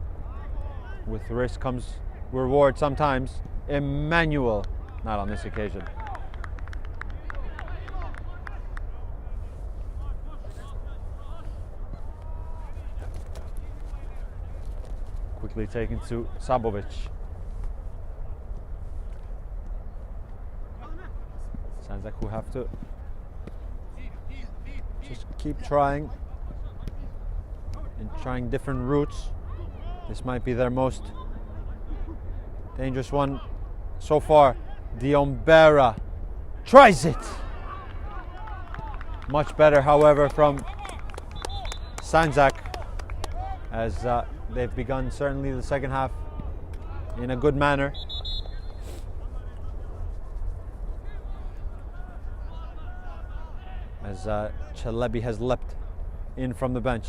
with risk comes reward sometimes. Emmanuel, not on this occasion. Quickly taken to Sabovic. Sandzak who have to just keep trying and trying different routes. This might be their most dangerous one so far. The Umbera Tries it. Much better, however, from Sandzak, as they've begun certainly the second half in a good manner. As Chelebi has leapt in from the bench.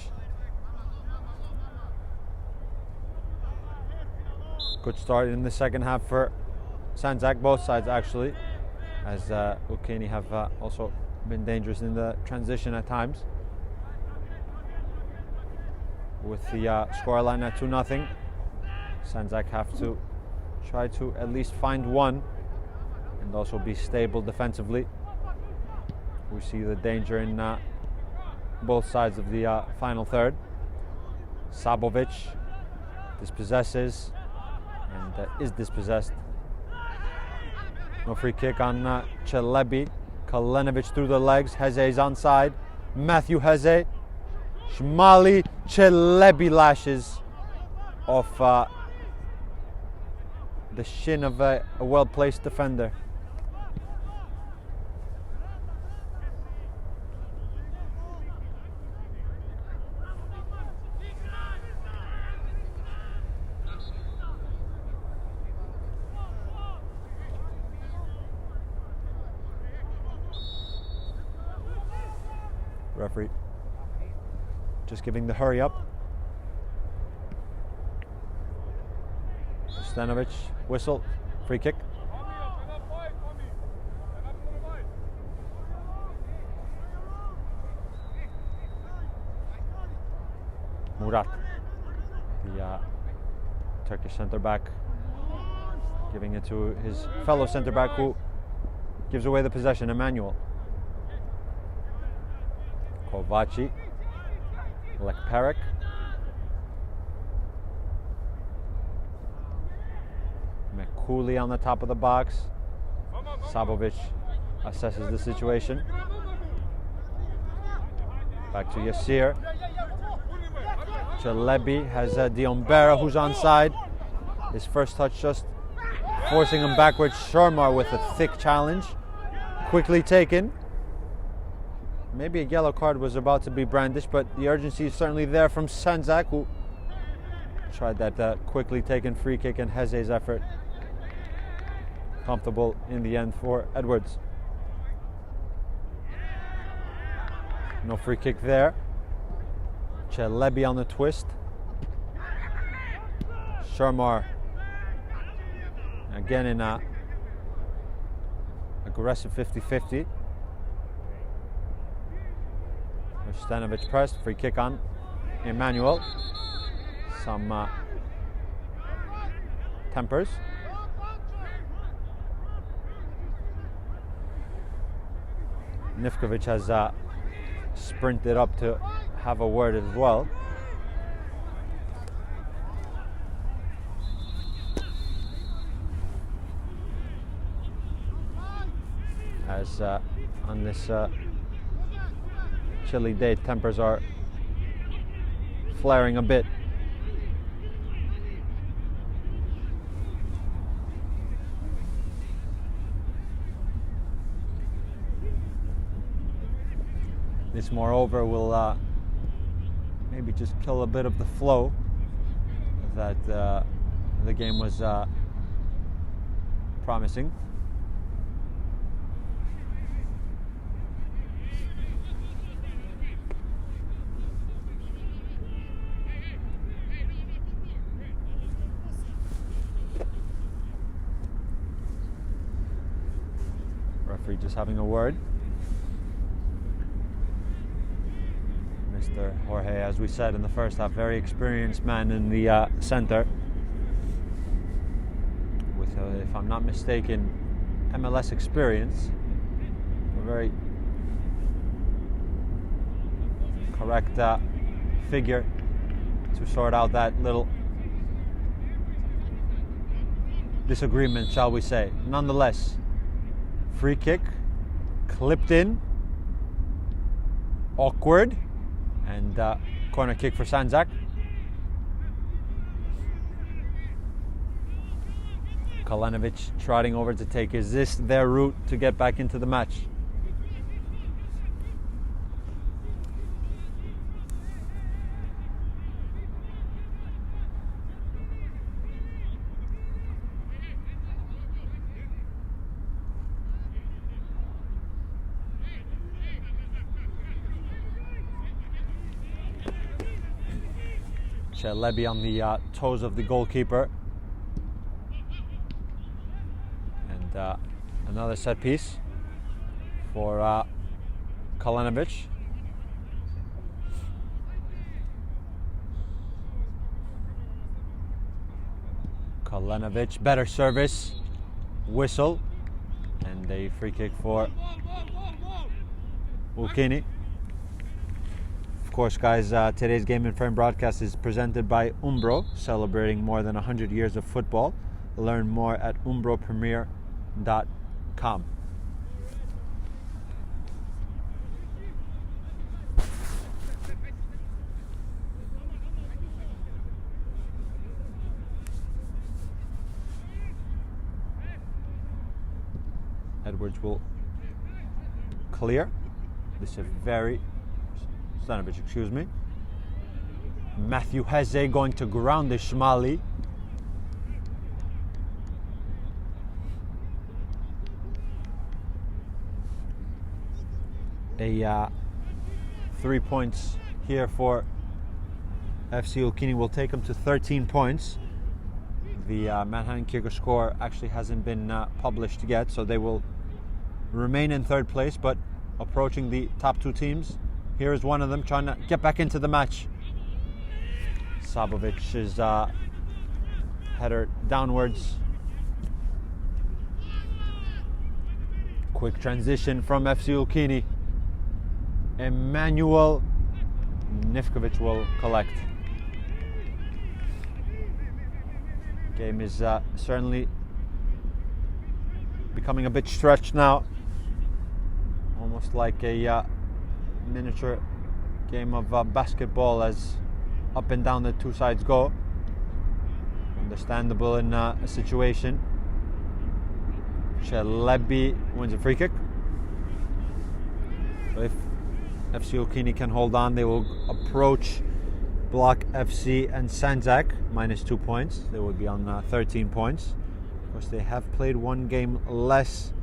Good start in the second half for Sandzak, both sides actually, as Ulqini have also been dangerous in the transition at times. With the scoreline at 2-0, Sandzak have to try to at least find one and also be stable defensively. We see the danger in both sides of the final third. Sabovic dispossesses and is dispossessed. No free kick on Chelebi. Kalenovic through the legs. Heze's onside. Matthew Heze. Shmali Chelebi lashes off the shin of a well-placed defender. Referee just giving the hurry up. Stanovic, whistle, free kick. Murat, the Turkish centre back, giving it to his fellow centre back, who gives away the possession, Emmanuel. Kovaci, Lekperek, Mekuli on the top of the box. Sabovic assesses the situation. Back to Yassir. Chelebi has Diombera, who's onside. His first touch just forcing him backwards. Sharmar with a thick challenge. Quickly taken. Maybe a yellow card was about to be brandished, but the urgency is certainly there from Sandzak, who tried that quickly taken free kick, and Heze's effort comfortable in the end for Edwards. No free kick there. Chelebi on the twist. Sharmar again in a aggressive 50-50. Stanovic pressed, free kick on Emmanuel. Some tempers. Nivkovic has sprinted up to have a word as well. As on this chilly day, tempers are flaring a bit. This, moreover, will maybe just kill a bit of the flow that the game was promising. Referee just having a word. Mr. Jorge, as we said in the first half, very experienced man in the center. With, if I'm not mistaken, MLS experience. A very correct figure to sort out that little disagreement, shall we say. Nonetheless, free kick, clipped in, awkward, and corner kick for Sandzak. Kalenovic trotting over to take. Is this their route to get back into the match? Chelebi on the toes of the goalkeeper. And another set piece for Kalenovic. Kalenovic, better service, whistle, and a free kick for Ulqini. Of course, guys, today's Game and Frame broadcast is presented by Umbro, celebrating more than 100 years of football. Learn more at umbropremier.com. Edwards will clear. This is a very Stanovic, excuse me. Matthew Heze going to ground the Shmali. A 3 points here for FC Ulqini will take them to 13 points. The Manhattan Kicker score actually hasn't been published yet, so they will remain in third place, but approaching the top two teams. Here is one of them trying to get back into the match. Sabovic's header downwards. Quick transition from FC Ulqini. Emmanuel Nifkovic will collect. Game is certainly becoming a bit stretched now. Almost like a miniature game of basketball, as up and down the two sides go. Understandable in a situation. Chelebi wins a free kick. So if FC Ulqini can hold on, they will approach Block FC and Sandzak, minus 2 points. They will be on 13 points. Of course, they have played one game less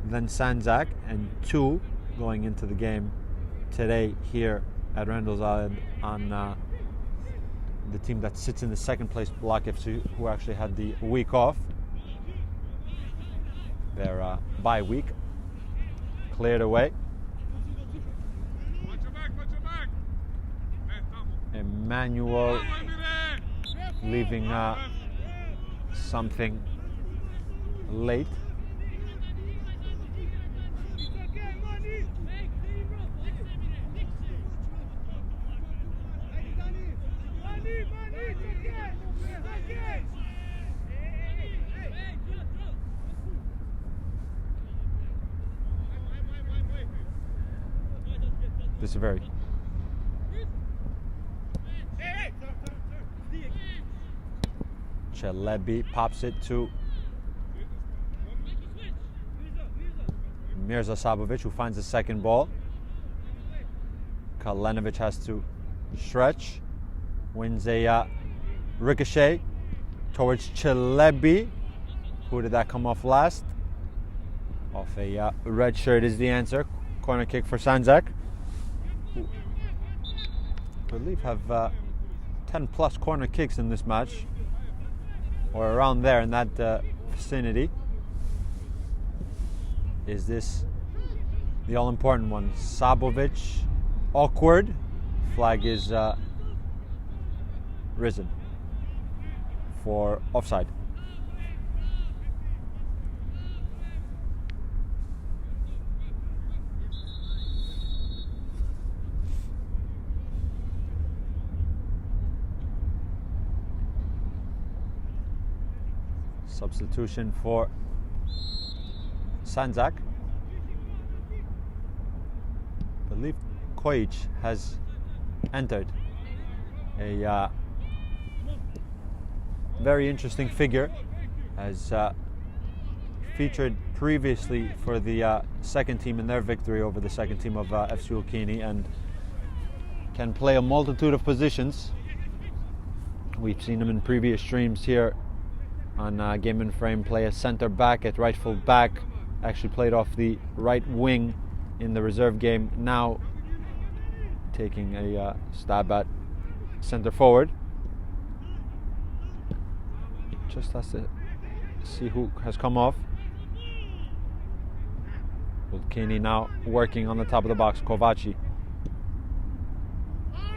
than Sandzak and 2 going into the game today here at Randall's Island on the team that sits in the second place, Block FC, who actually had the week off. Their bye week cleared away. Emmanuel leaving something late. This is very Chelebi pops it to Mirza Sabovic, who finds the second ball. Kalenovic has to stretch, wins a ricochet towards Chelebi. Who did that come off last? Off a red shirt is the answer. Corner kick for Sandzak, who I believe have 10 plus corner kicks in this match, or around there in that vicinity. Is this the all-important one? Sabovic, awkward. Flag is risen for offside. Substitution for Sandzak. I believe Kojic has entered. A very interesting figure, as featured previously for the second team in their victory over the second team of FC Ulqini, and can play a multitude of positions. We've seen him in previous streams here on Game and Frame play a centre back at right full back, actually played off the right wing in the reserve game, now taking a stab at centre forward. Just has to see who has come off. Ulqini now working on the top of the box. Kovaci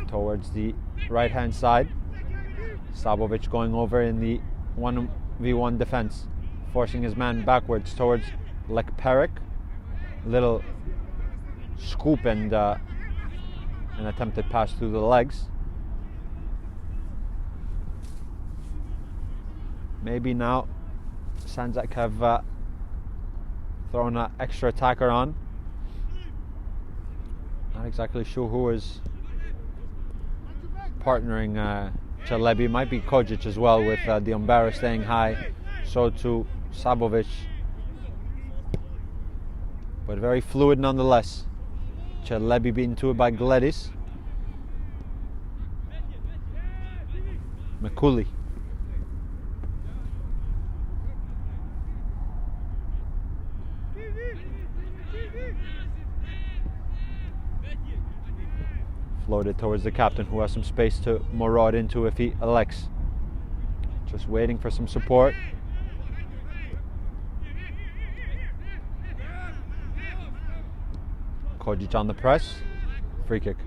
towards the right hand side. Sabovic going over in the 1v1 defense, forcing his man backwards towards Lekperik. Little scoop and an attempted pass through the legs. Maybe now Sandzak have thrown an extra attacker on. Not exactly sure who is partnering Chalebi. Might be Kojic as well, with Diombera staying high. So too Sabovic. But very fluid nonetheless. Chalebi beaten to it by Gledis. Mikuli. Floated towards the captain, who has some space to maraud into if he elects. Just waiting for some support. Kojic on the press. Free kick.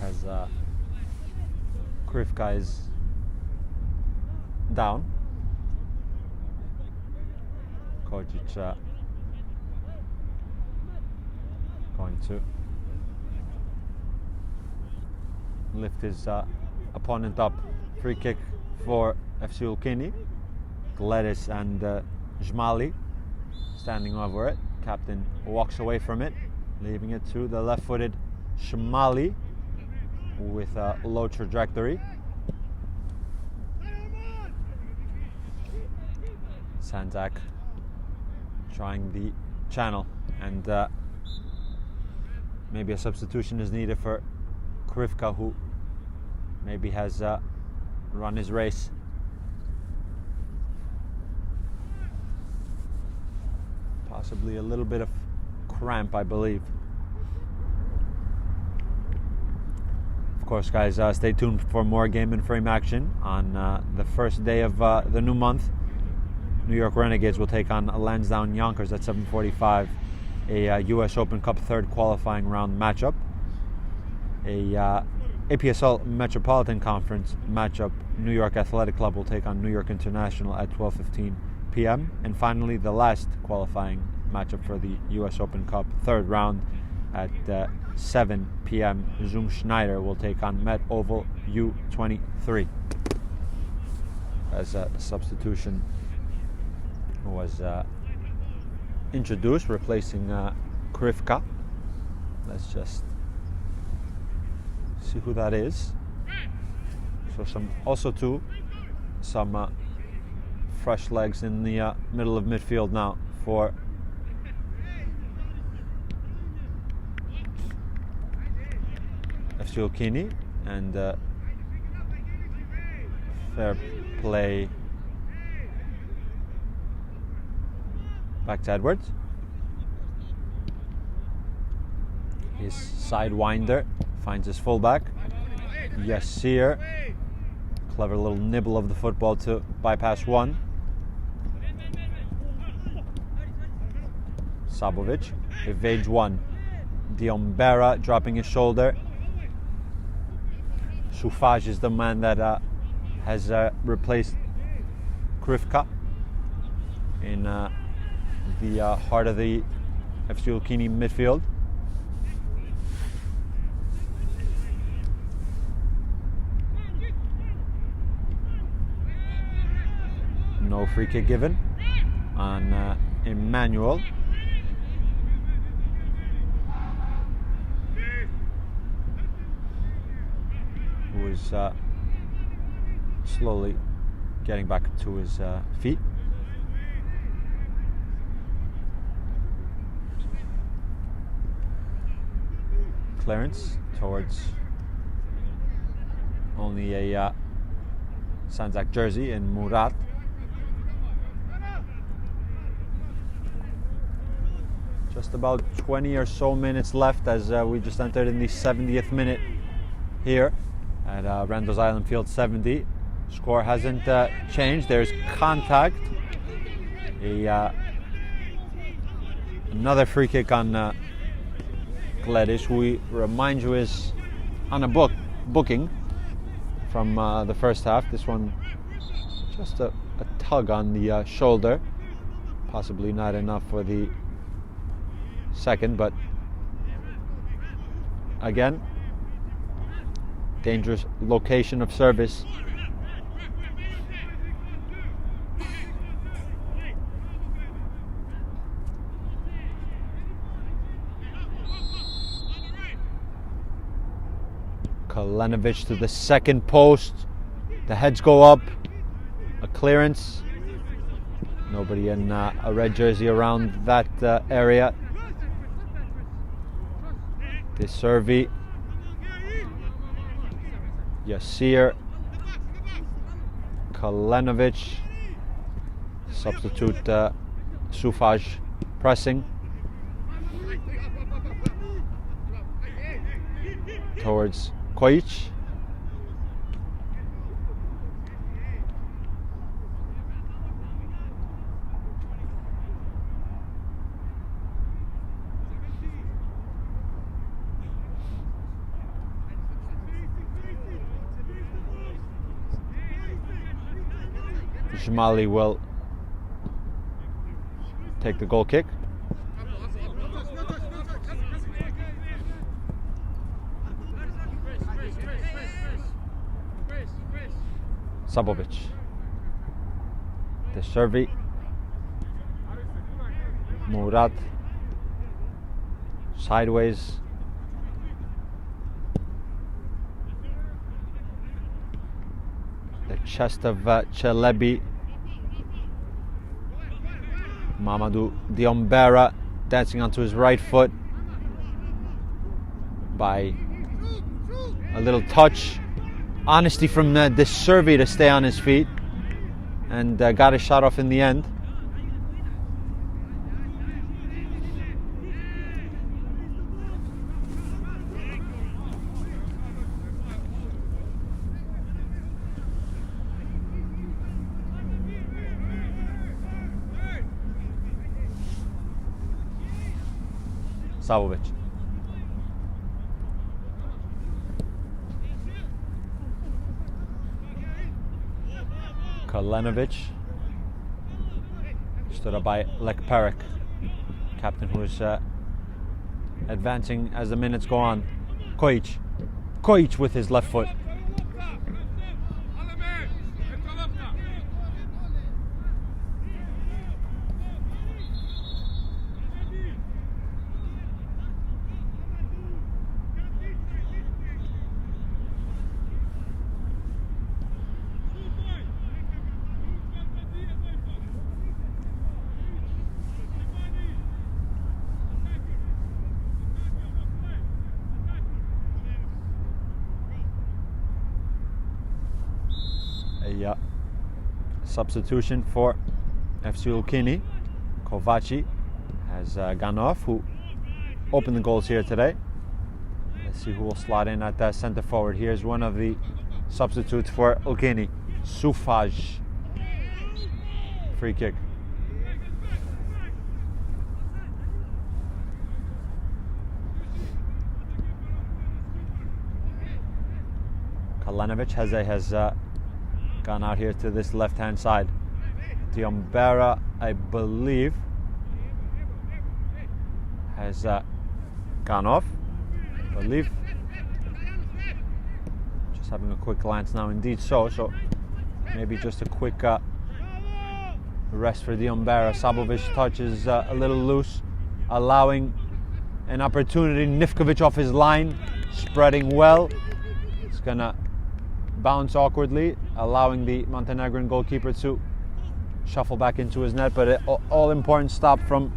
As Krivka is down. Kojic going to lift his opponent up. Free kick for FC Ulqini. Gledis and Jmali standing over it. Captain walks away from it, leaving it to the left-footed Shmali with a low trajectory. Sandzak trying the channel, and maybe a substitution is needed for Krivka, who maybe has run his race. Possibly a little bit of cramp, I believe. Of course, guys, stay tuned for more Game and Frame action on the first day of the new month. New York Renegades will take on Lansdowne Yonkers at 7:45, a U.S. Open Cup third qualifying round matchup. A APSL Metropolitan Conference matchup, New York Athletic Club will take on New York International at 12:15 p.m. And finally, the last qualifying matchup for the U.S. Open Cup third round at 7 p.m. Zoom Schneider will take on Met Oval U23. As a substitution was introduced, replacing Krivka. Let's just see who that is. So some fresh legs in the middle of midfield now for FC Ulqini, and fair play back to Edwards. His sidewinder finds his fullback. Yassir, clever little nibble of the football to bypass one. Sabovic evades one. Diombera dropping his shoulder. Soufage is the man that has replaced Krivka in the heart of the FC Ulqini midfield. No free kick given on Emmanuel. Who is slowly getting back to his feet. Clearance towards only a Sandzak jersey in Murat. Just about 20 or so minutes left as we just entered in the 70th minute here at Randall's Island Field 70. Score hasn't changed. There's contact. Another free kick on Gledis, who we remind you is on a booking from the first half. This one just a tug on the shoulder. Possibly not enough for the second, but again, dangerous location of service. Kalenovic to the second post. The heads go up. A clearance. Nobody in a red jersey around that area. De Servi, Yasir, Kalenovic, substitute Sufaj pressing towards Kojic. Jmali will take the goal kick. Sabovic. De Servi. Murat. Sideways. The chest of Chelebi. Mamadou Diombera dancing onto his right foot by a little touch. Honesty from De Servi to stay on his feet, and got a shot off in the end. Savovic. Kalenovic. Stood up by Lekperek, captain who is advancing as the minutes go on. Kojic. Kojic with his left foot. A substitution for FC Ulqini. Kovaci has gone off, who opened the goals here today. Let's see who will slot in at centre forward. Here's one of the substitutes for Ulqini, Sufaj. Free kick. Kalenovic has gone out here to this left-hand side. Diambera, I believe, has gone off. I believe. Just having a quick glance now, indeed so. So maybe just a quick rest for Diambera. Sabovic touches a little loose, allowing an opportunity. Nifkovic off his line, spreading well. It's gonna bounce awkwardly, allowing the Montenegrin goalkeeper to shuffle back into his net, but an all-important stop from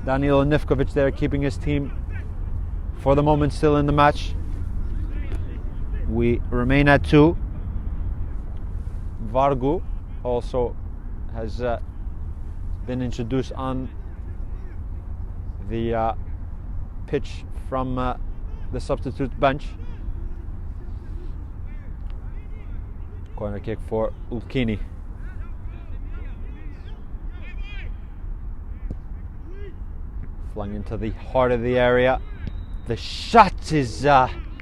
Danilo Nifkovic there, keeping his team for the moment still in the match. We remain at 2. Vargu also has been introduced on the pitch from the substitute bench. Corner kick for Ulqini. Flung into the heart of the area. The shot is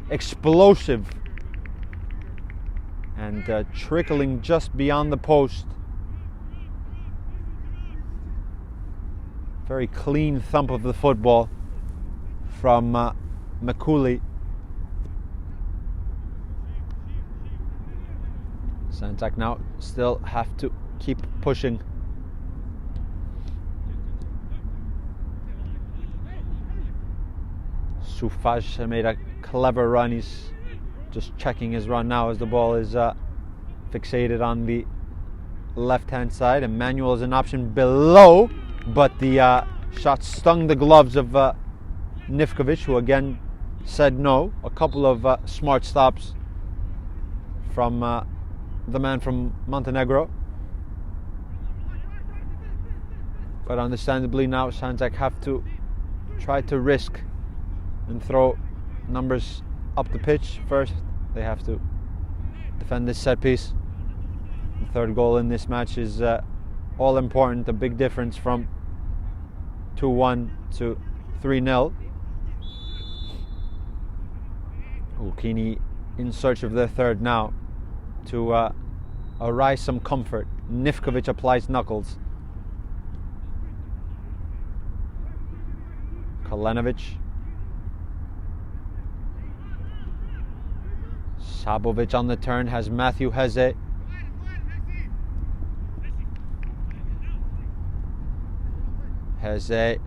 explosive and trickling just beyond the post. Very clean thump of the football from Makuli. Sandzak now still have to keep pushing. Sufaj made a clever run. He's just checking his run now as the ball is fixated on the left-hand side. Emmanuel is an option below, but the shot stung the gloves of Nifkovic, who again said no. A couple of smart stops from the man from Montenegro. But understandably now Sandzak have to try to risk and throw numbers up the pitch. First they have to defend this set piece. The third goal in this match is all important, a big difference from 2-1 to 3-0. Ulqini in search of their third now to arise some comfort. Nifkovic applies knuckles. Kalenovic. Sabovic on the turn has Matthew Heze. Heze,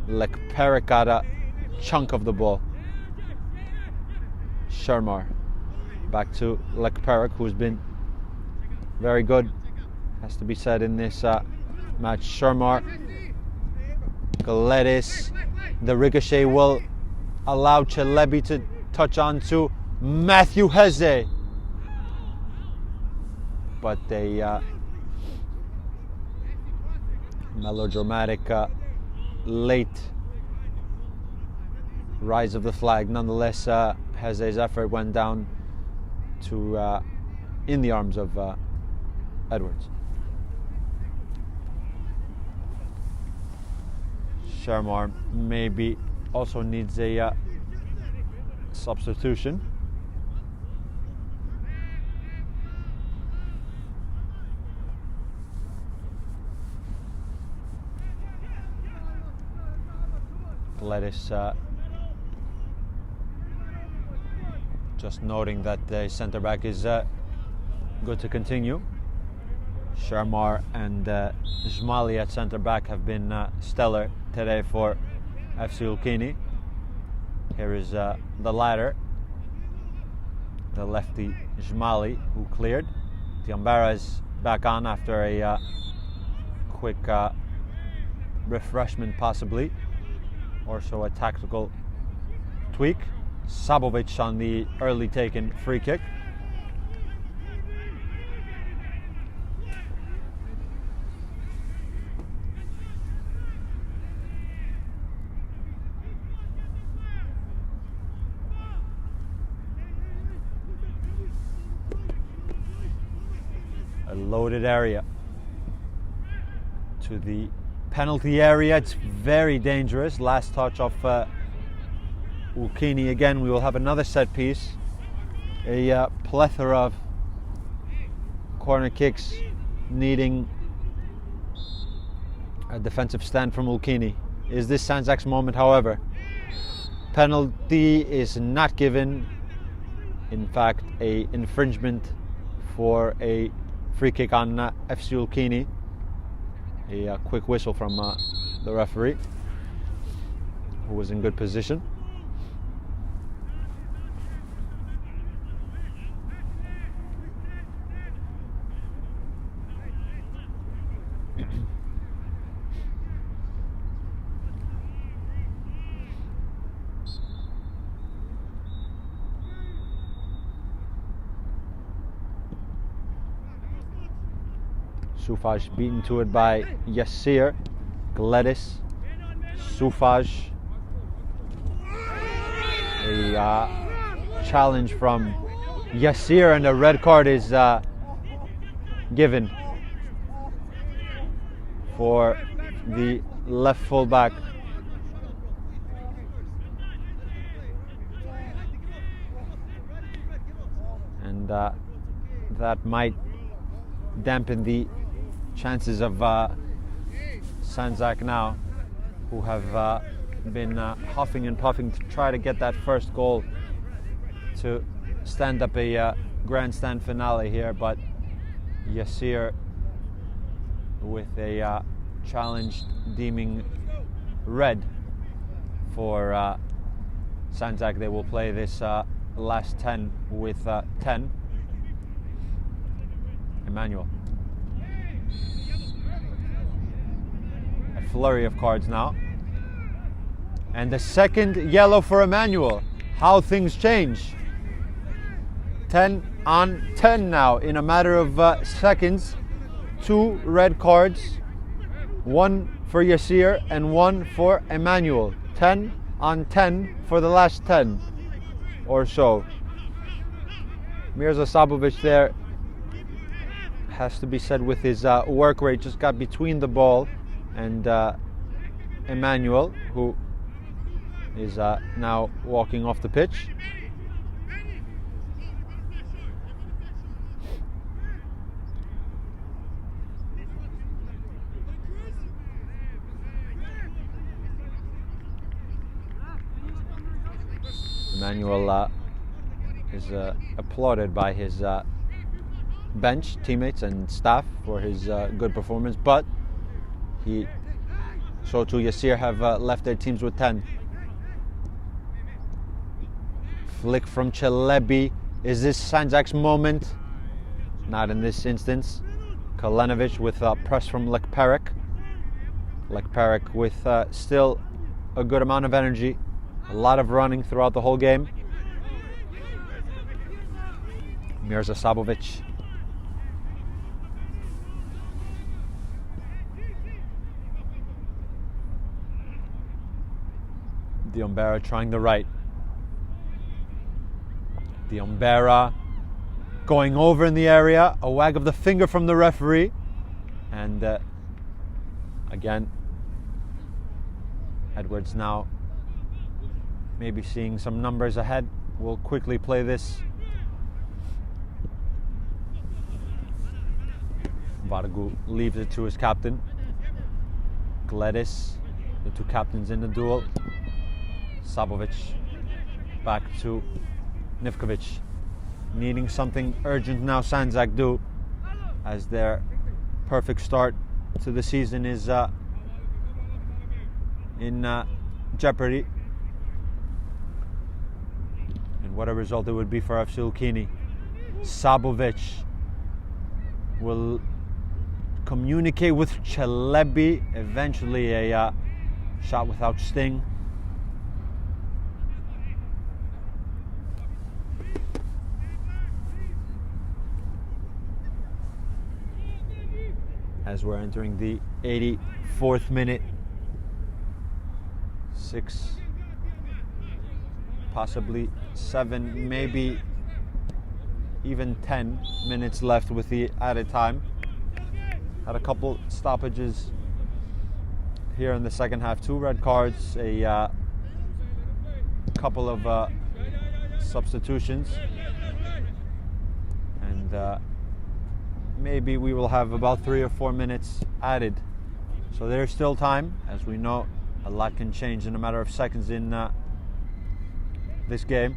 Lekperik got a chunk of the ball. Shermar back to Lekperik, who's been very good, has to be said, in this match. Shermar, Galedis, the ricochet will allow Celebi to touch on to Matthew Heze, but a melodramatic late rise of the flag. Nonetheless, Heze's effort went down to in the arms of Edwards. Shermar maybe also needs a substitution. Gladys just noting that the centre back is good to continue. Shermar and Ismaili at centre back have been stellar today for FC Ulqini. Here is the latter, the lefty Ismaili, who cleared. Diambera is back on after a quick refreshment, possibly, or so a tactical tweak. Sabovic on the early taken free kick. A loaded area to the penalty area. It's very dangerous. Last touch of Ulqini. Again, we will have another set piece. A plethora of corner kicks needing A defensive stand from Ulqini. Is this Sandzak's moment, however? Penalty is not given. In fact, a infringement for a free kick on FC Ulqini. A quick whistle from the referee, who was in good position. Sufaj beaten to it by Yassir. Gladys. Sufaj. A challenge from Yassir, and a red card is given for the left fullback. And that might dampen the chances of Sandzak now, who have been huffing and puffing to try to get that first goal to stand up a grandstand finale here, but Yassir with a challenge deeming red for Sandzak. They will play this last 10 with 10. Emmanuel. A flurry of cards now. And the second yellow for Emmanuel. How things change. 10 on 10 now in a matter of seconds. 2 red cards. 1 for Yassir and 1 for Emmanuel. 10 on 10 for the last 10 or so. Mirza Sabovic there, has to be said, with his work rate, just got between the ball and Emmanuel, who is now walking off the pitch. Emmanuel is applauded by his bench teammates and staff for his good performance, but so too Yassir have left their teams with 10. Flick from Chelebi. Is this Sandzak's moment? Not in this instance. Kalenovic with press from Lekperek. Lekperek with still a good amount of energy. A lot of running throughout the whole game. Mirza Sabovic. Diombera trying the right. Diombera going over in the area. A wag of the finger from the referee. And again, Edwards now maybe seeing some numbers ahead. We'll quickly play this. Vargu leaves it to his captain. Gladys, the two captains in the duel. Sabovic back to Nivkovic. Needing something urgent now, Sandzak do, as their perfect start to the season is in jeopardy. And what a result it would be for FC Ulqini. Sabovic will communicate with Chelebi. Eventually a shot without sting. As we're entering the 84th minute. 6, possibly 7, maybe even 10 minutes left with the added time. Had a couple stoppages here in the second half. 2 red cards, a couple of substitutions, and maybe we will have about 3 or 4 minutes added So there's still time. As we know, a lot can change in a matter of seconds in this game.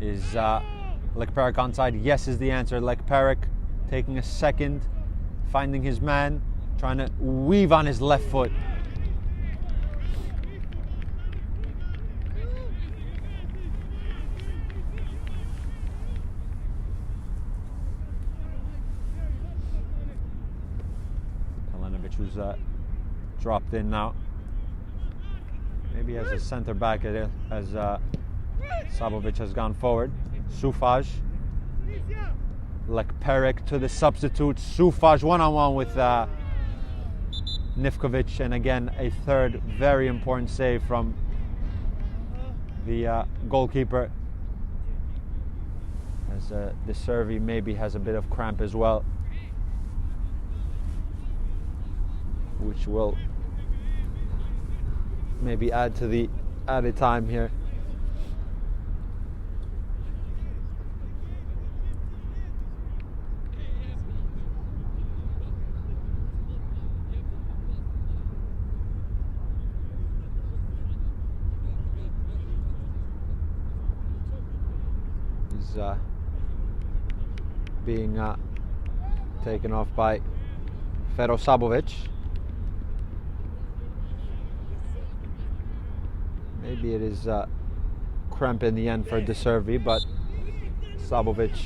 Is Lekperik onside? Yes is the answer. Lekperik taking a second, finding his man, trying to weave on his left foot. Who's dropped in now. Maybe as a centre back as Sabovic has gone forward. Sufaj. Lekperik to the substitute. Sufaj one-on-one with Nivkovic, and again a third very important save from the goalkeeper. As De Servi maybe has a bit of cramp as well, which will maybe add to the added time here. He's being taken off by Fero Sabovic. Maybe it is cramp in the end for De Servi, but Sabovic,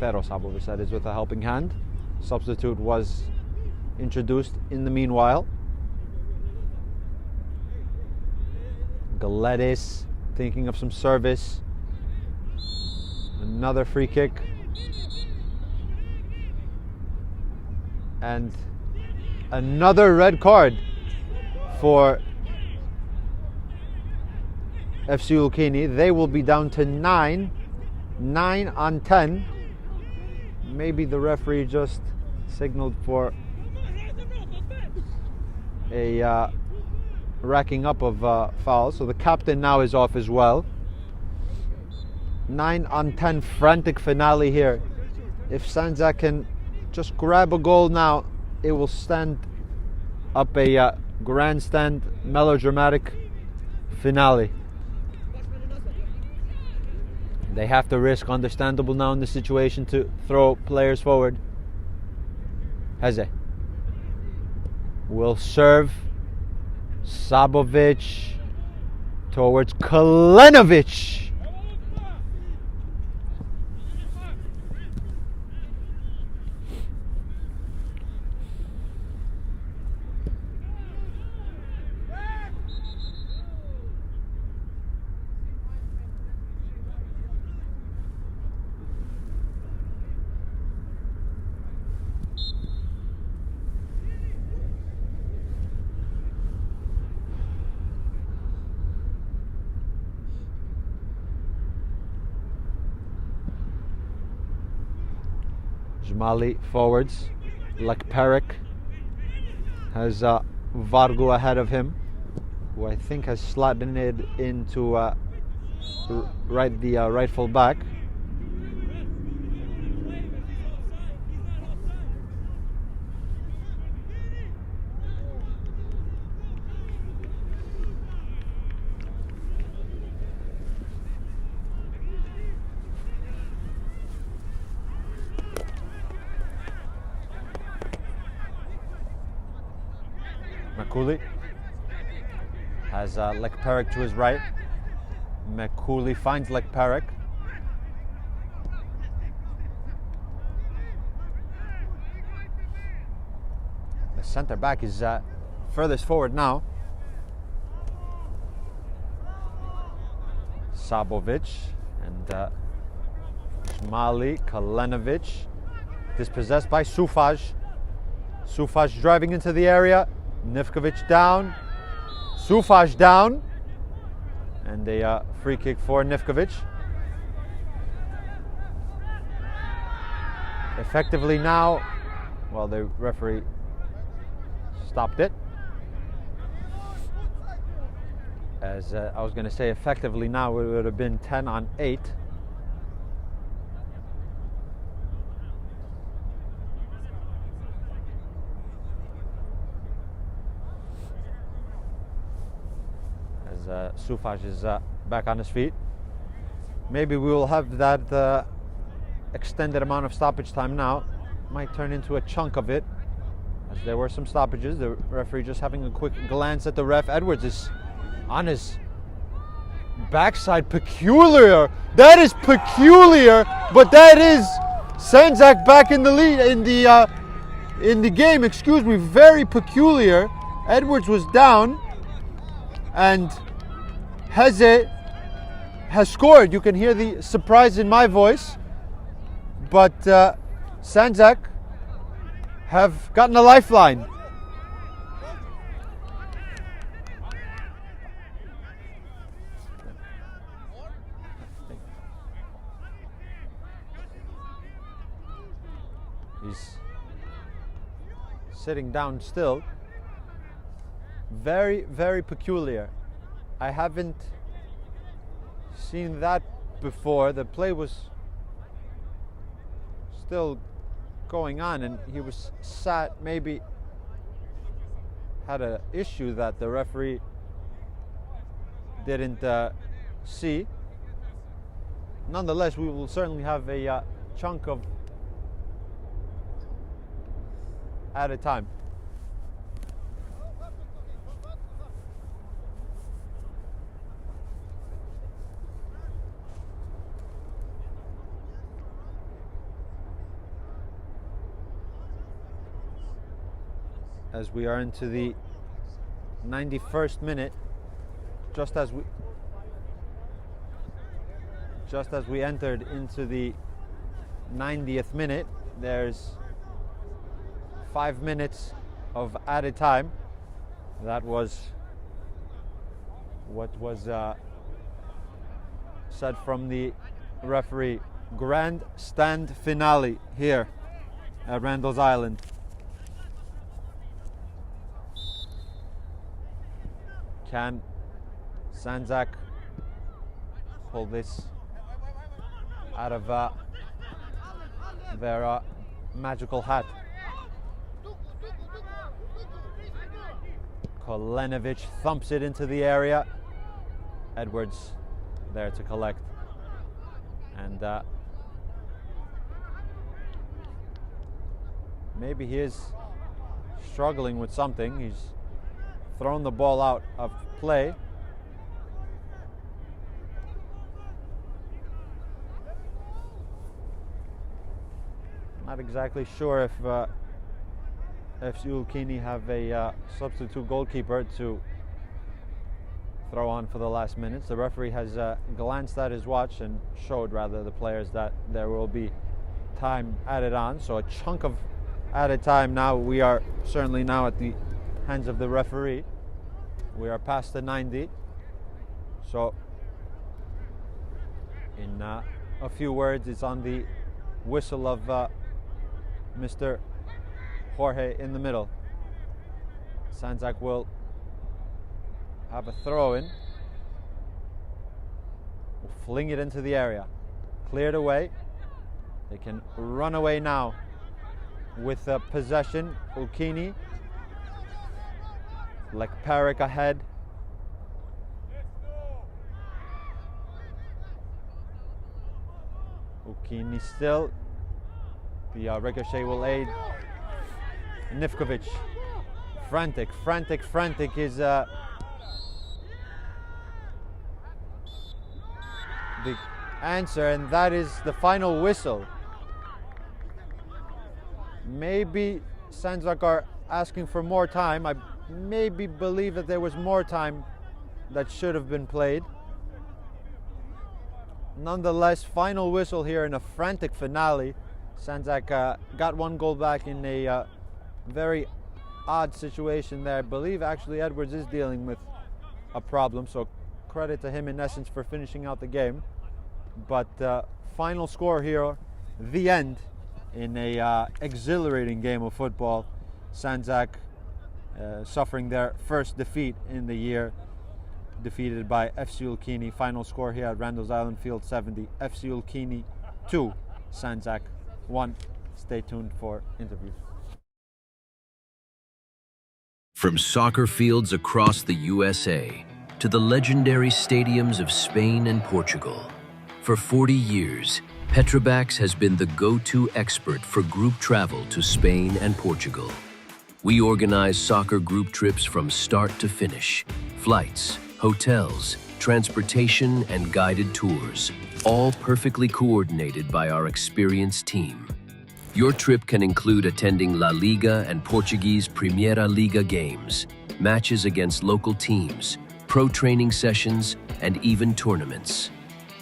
Fero Sabovic that is, with a helping hand. Substitute was introduced in the meanwhile. Galedis thinking of some service. Another free kick. And another red card for FC Ulqini. They will be down to 9 on 10. Maybe the referee just signaled for a racking up of fouls. So the captain now is off as well. 9 on 10, frantic finale here. If Sandzak can just grab a goal now, it will stand up a grandstand melodramatic finale. They have to risk, understandable now in the situation, to throw players forward. Heze will serve. Sabovic towards Kalenovic. Jmali forwards. Lekperik has Vargu ahead of him, who I think has slotted it into the rightful back. Mekuli has Lekperik to his right. Mekuli finds Lekperik. The centre back is furthest forward now. Sabovic and Jmali, Kalenovic, dispossessed by Sufaj. Sufaj driving into the area. Nivkovic down, Sufaj down, and a free kick for Nivkovic. Effectively now, well, the referee stopped it. As I was going to say, effectively now it would have been 10 on 8. Sufaj is back on his feet. Maybe we will have that extended amount of stoppage time now. Might turn into a chunk of it, as there were some stoppages. The referee just having a quick glance at the ref. Edwards is on his backside. Peculiar. That is peculiar, but that is Sandzak back in the lead, in the game. Excuse me. Very peculiar. Edwards was down, and Heze has scored. You can hear the surprise in my voice, but Sandzak have gotten a lifeline. He's sitting down still. Very, very peculiar. I haven't seen that before. The play was still going on, and he was sat, maybe had an issue that the referee didn't see. Nonetheless, we will certainly have a chunk of added time. As we are into the 91st minute, just as we entered into the 90th minute, there's 5 minutes of added time. That was what was said from the referee. Grandstand finale here at Randall's Island. Can Sandzak pull this out of their magical hat? Kolenovic thumps it into the area. Edwards there to collect. And maybe he is struggling with something. He's thrown the ball out of play. Not exactly sure if FC Ulqini have a substitute goalkeeper to throw on for the last minutes. The referee has glanced at his watch and showed rather the players that there will be time added on. So a chunk of added time now. We are certainly now at the hands of the referee. We are past the 90. So in a few words, it's on the whistle of Mr. Jorge in the middle. Sandzak will have a throw in. Will fling it into the area. Cleared away. They can run away now with possession. Ulqini. Like Parik ahead. Ulqini still. The ricochet will aid. Nivkovic. Frantic is the answer, and that is the final whistle. Maybe Sandzak are asking for more time. I maybe believe that there was more time that should have been played. Nonetheless, final whistle here in a frantic finale. Sandzak got one goal back in a very odd situation there. I believe actually Edwards is dealing with a problem, so credit to him in essence for finishing out the game. But final score here, the end, in a exhilarating game of football. Sandzak suffering their first defeat in the year, defeated by FC Ulqini. Final score here at Randall's Island Field 70. FC Ulqini 2, Sandzak 1. Stay tuned for interviews. From soccer fields across the USA to the legendary stadiums of Spain and Portugal. For 40 years, Petrobax has been the go-to expert for group travel to Spain and Portugal. We organize soccer group trips from start to finish, flights, hotels, transportation, and guided tours, all perfectly coordinated by our experienced team. Your trip can include attending La Liga and Portuguese Primeira Liga games, matches against local teams, pro training sessions, and even tournaments.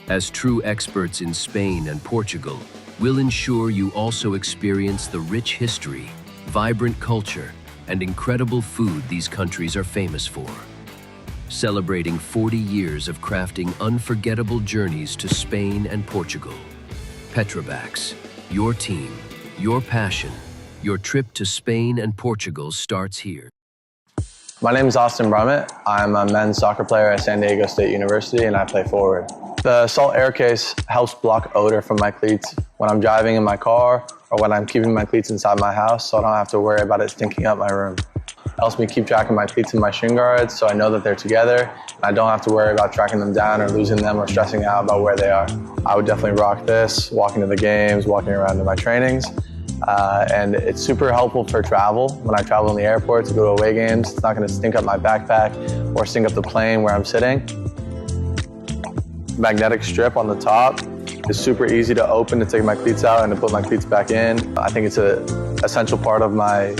As true experts in Spain and Portugal, we'll ensure you also experience the rich history, vibrant culture, and incredible food these countries are famous for. Celebrating 40 years of crafting unforgettable journeys to Spain and Portugal. Petrobax, your team, your passion, your trip to Spain and Portugal starts here. My name is Austin Brummett. I'm a men's soccer player at San Diego State University and I play forward. The Salt Air Case helps block odor from my cleats when I'm driving in my car or when I'm keeping my cleats inside my house so I don't have to worry about it stinking up my room. It helps me keep track of my cleats and my shin guards so I know that they're together and I don't have to worry about tracking them down or losing them or stressing out about where they are. I would definitely rock this, walking to the games, walking around to my trainings. And it's super helpful for travel. When I travel in the airport to go to away games, it's not going to stink up my backpack or stink up the plane where I'm sitting. Magnetic strip on the top is super easy to open to take my cleats out and to put my cleats back in. I think it's an essential part of my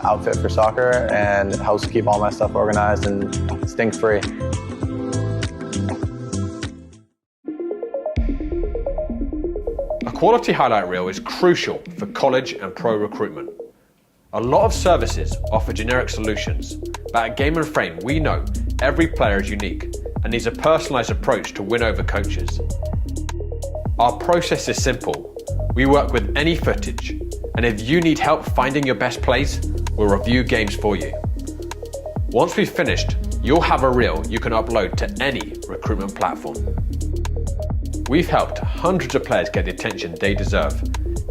outfit for soccer and it helps keep all my stuff organized and stink-free. A quality highlight reel is crucial for college and pro recruitment. A lot of services offer generic solutions, but at Game and Frame we know every player is unique and needs a personalised approach to win over coaches. Our process is simple. We work with any footage, and if you need help finding your best plays, we'll review games for you. Once we've finished, you'll have a reel you can upload to any recruitment platform. We've helped hundreds of players get the attention they deserve,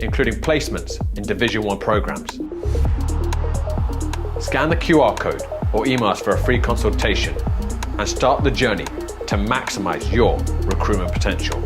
including placements in Division 1 programs. Scan the QR code or email us for a free consultation and start the journey to maximize your recruitment potential.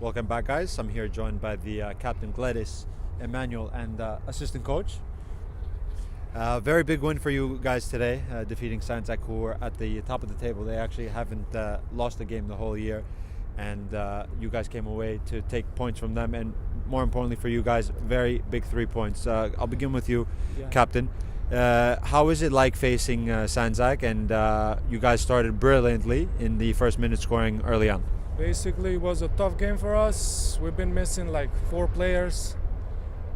Welcome back, guys. I'm here joined by the captain Gladys, Emmanuel, and assistant coach. Very big win for you guys today, defeating Sandzak, who were at the top of the table. They actually haven't lost a game the whole year, and you guys came away to take points from them, and more importantly for you guys, very big 3 points. I'll begin with you, Captain. How is it like facing Sandzak? And you guys started brilliantly in the first minute, scoring early on. Basically, it was a tough game for us. We've been missing like 4 players,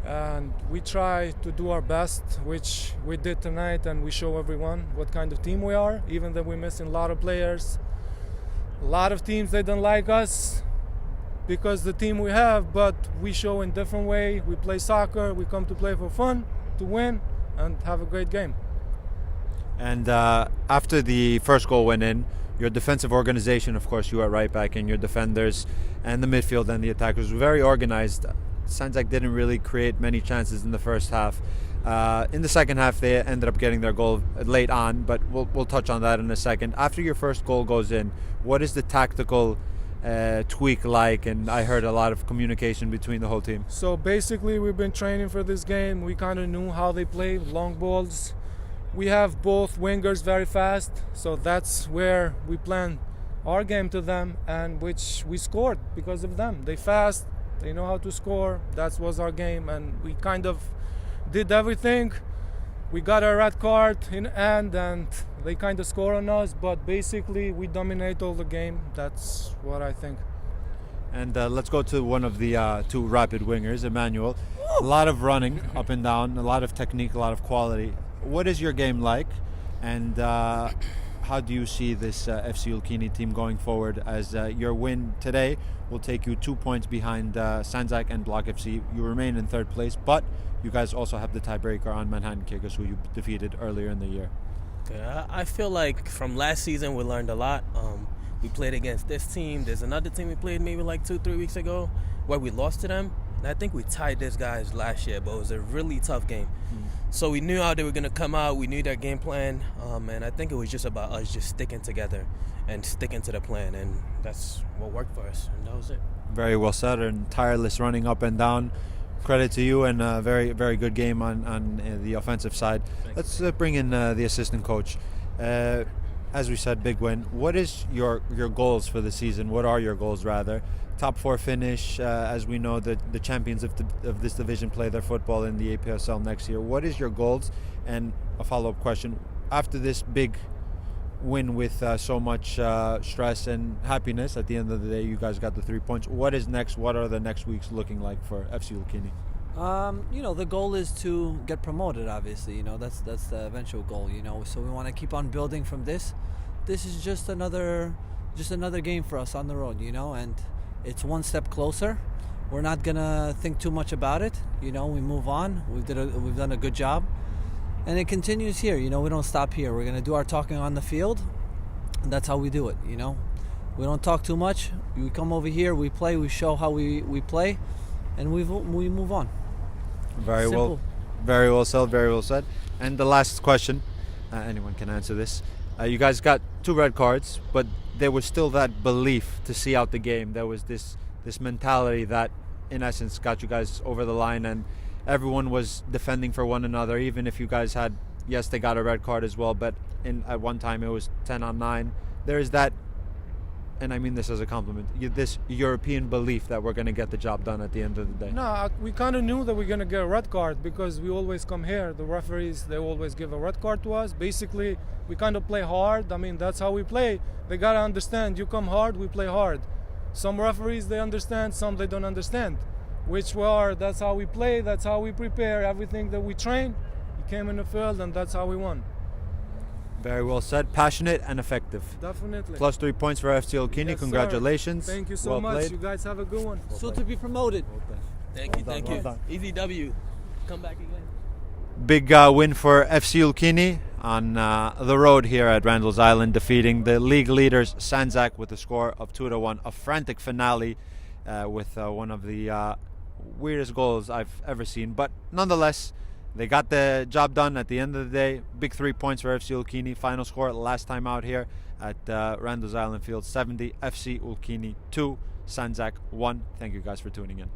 and we try to do our best, which we did tonight, and we show everyone what kind of team we are, even though we're missing a lot of players. A lot of teams, they don't like us because the team we have, but we show in different way. We play soccer, we come to play for fun, to win, and have a great game. And after the first goal went in, your defensive organization, of course, you at right back, and your defenders and the midfield and the attackers were very organized. Sandzak didn't really create many chances in the first half. In the second half, they ended up getting their goal late on, but we'll touch on that in a second. After your first goal goes in, what is the tactical tweak like? And I heard a lot of communication between the whole team. So basically, we've been training for this game. We kind of knew how they play, long balls. We have both wingers very fast, so that's where we planned our game to them, and which we scored because of them. They fast, they know how to score. That was our game, and we kind of did everything. We got a red card in end, and they kind of score on us, but basically we dominate all the game. That's what I think. And let's go to one of the 2 rapid wingers, Emmanuel. A lot of running up and down, a lot of technique, a lot of quality. What is your game like, and how do you see this FC Ulqini team going forward, as your win today will take you 2 points behind Sandzak and Block FC. You remain in 3rd place, but you guys also have the tiebreaker on Manhattan Kickers, who you defeated earlier in the year. I feel like from last season we learned a lot. We played against this team. There's another team we played maybe like 2-3 weeks ago where we lost to them. And I think we tied these guys last year, but it was a really tough game. So we knew how they were going to come out. We knew their game plan. And I think it was just about us just sticking together and sticking to the plan. And that's what worked for us. And that was it. Very well said, and tireless running up and down. Credit to you, and a very, very good game on the offensive side. Let's bring in the assistant coach. As we said, big win. What is your goals for the season? What are your goals, rather? Top 4 finish, as we know that the champions of this division play their football in the APSL next year. What is your goals? And a follow-up question, after this big win with so much stress and happiness, at the end of the day you guys got the 3 points. What is next? What are the next weeks looking like for FC Ulqini? The goal is to get promoted, obviously. That's the eventual goal, so we want to keep on building from this. This is just another game for us on the road, and it's one step closer. We're not gonna think too much about it. We move on. We've done a good job, and it continues here. We don't stop here. We're gonna do our talking on the field, and that's how we do it. We don't talk too much. We come over here, we play, we show how we play, and we move on. Very Simple. well, very well said. Very well said. And the last question, anyone can answer this. You guys got 2 red cards, but there was still that belief to see out the game. There was this mentality that, in essence, got you guys over the line, and everyone was defending for one another. Even if you guys had, yes, they got a red card as well, but at one time it was 10-on-9. There is that, and I mean this as a compliment, this European belief that we're going to get the job done at the end of the day. No, we kind of knew that we're going to get a red card because we always come here. The referees, they always give a red card to us. Basically, we kind of play hard. I mean, that's how we play. They got to understand, you come hard, we play hard. Some referees, they understand, some they don't understand. That's how we play, that's how we prepare, everything that we train. We came in the field, and that's how we won. Very well said. Passionate and effective. Definitely. Plus 3 points for FC Ulqini. Yes, Congratulations. sir. Thank you so Well much. played. You guys have a good one. So to be promoted. Thank you. Well done. Easy W. Come back again. Big win for FC Ulqini on the road here at Randall's Island, defeating the league leaders Sandzak with a score of 2-1. A frantic finale with one of the weirdest goals I've ever seen. But nonetheless, they got the job done at the end of the day. Big 3 points for FC Ulqini. Final score last time out here at Randall's Island Field, 70 FC Ulqini 2, Sandzak 1. Thank you guys for tuning in.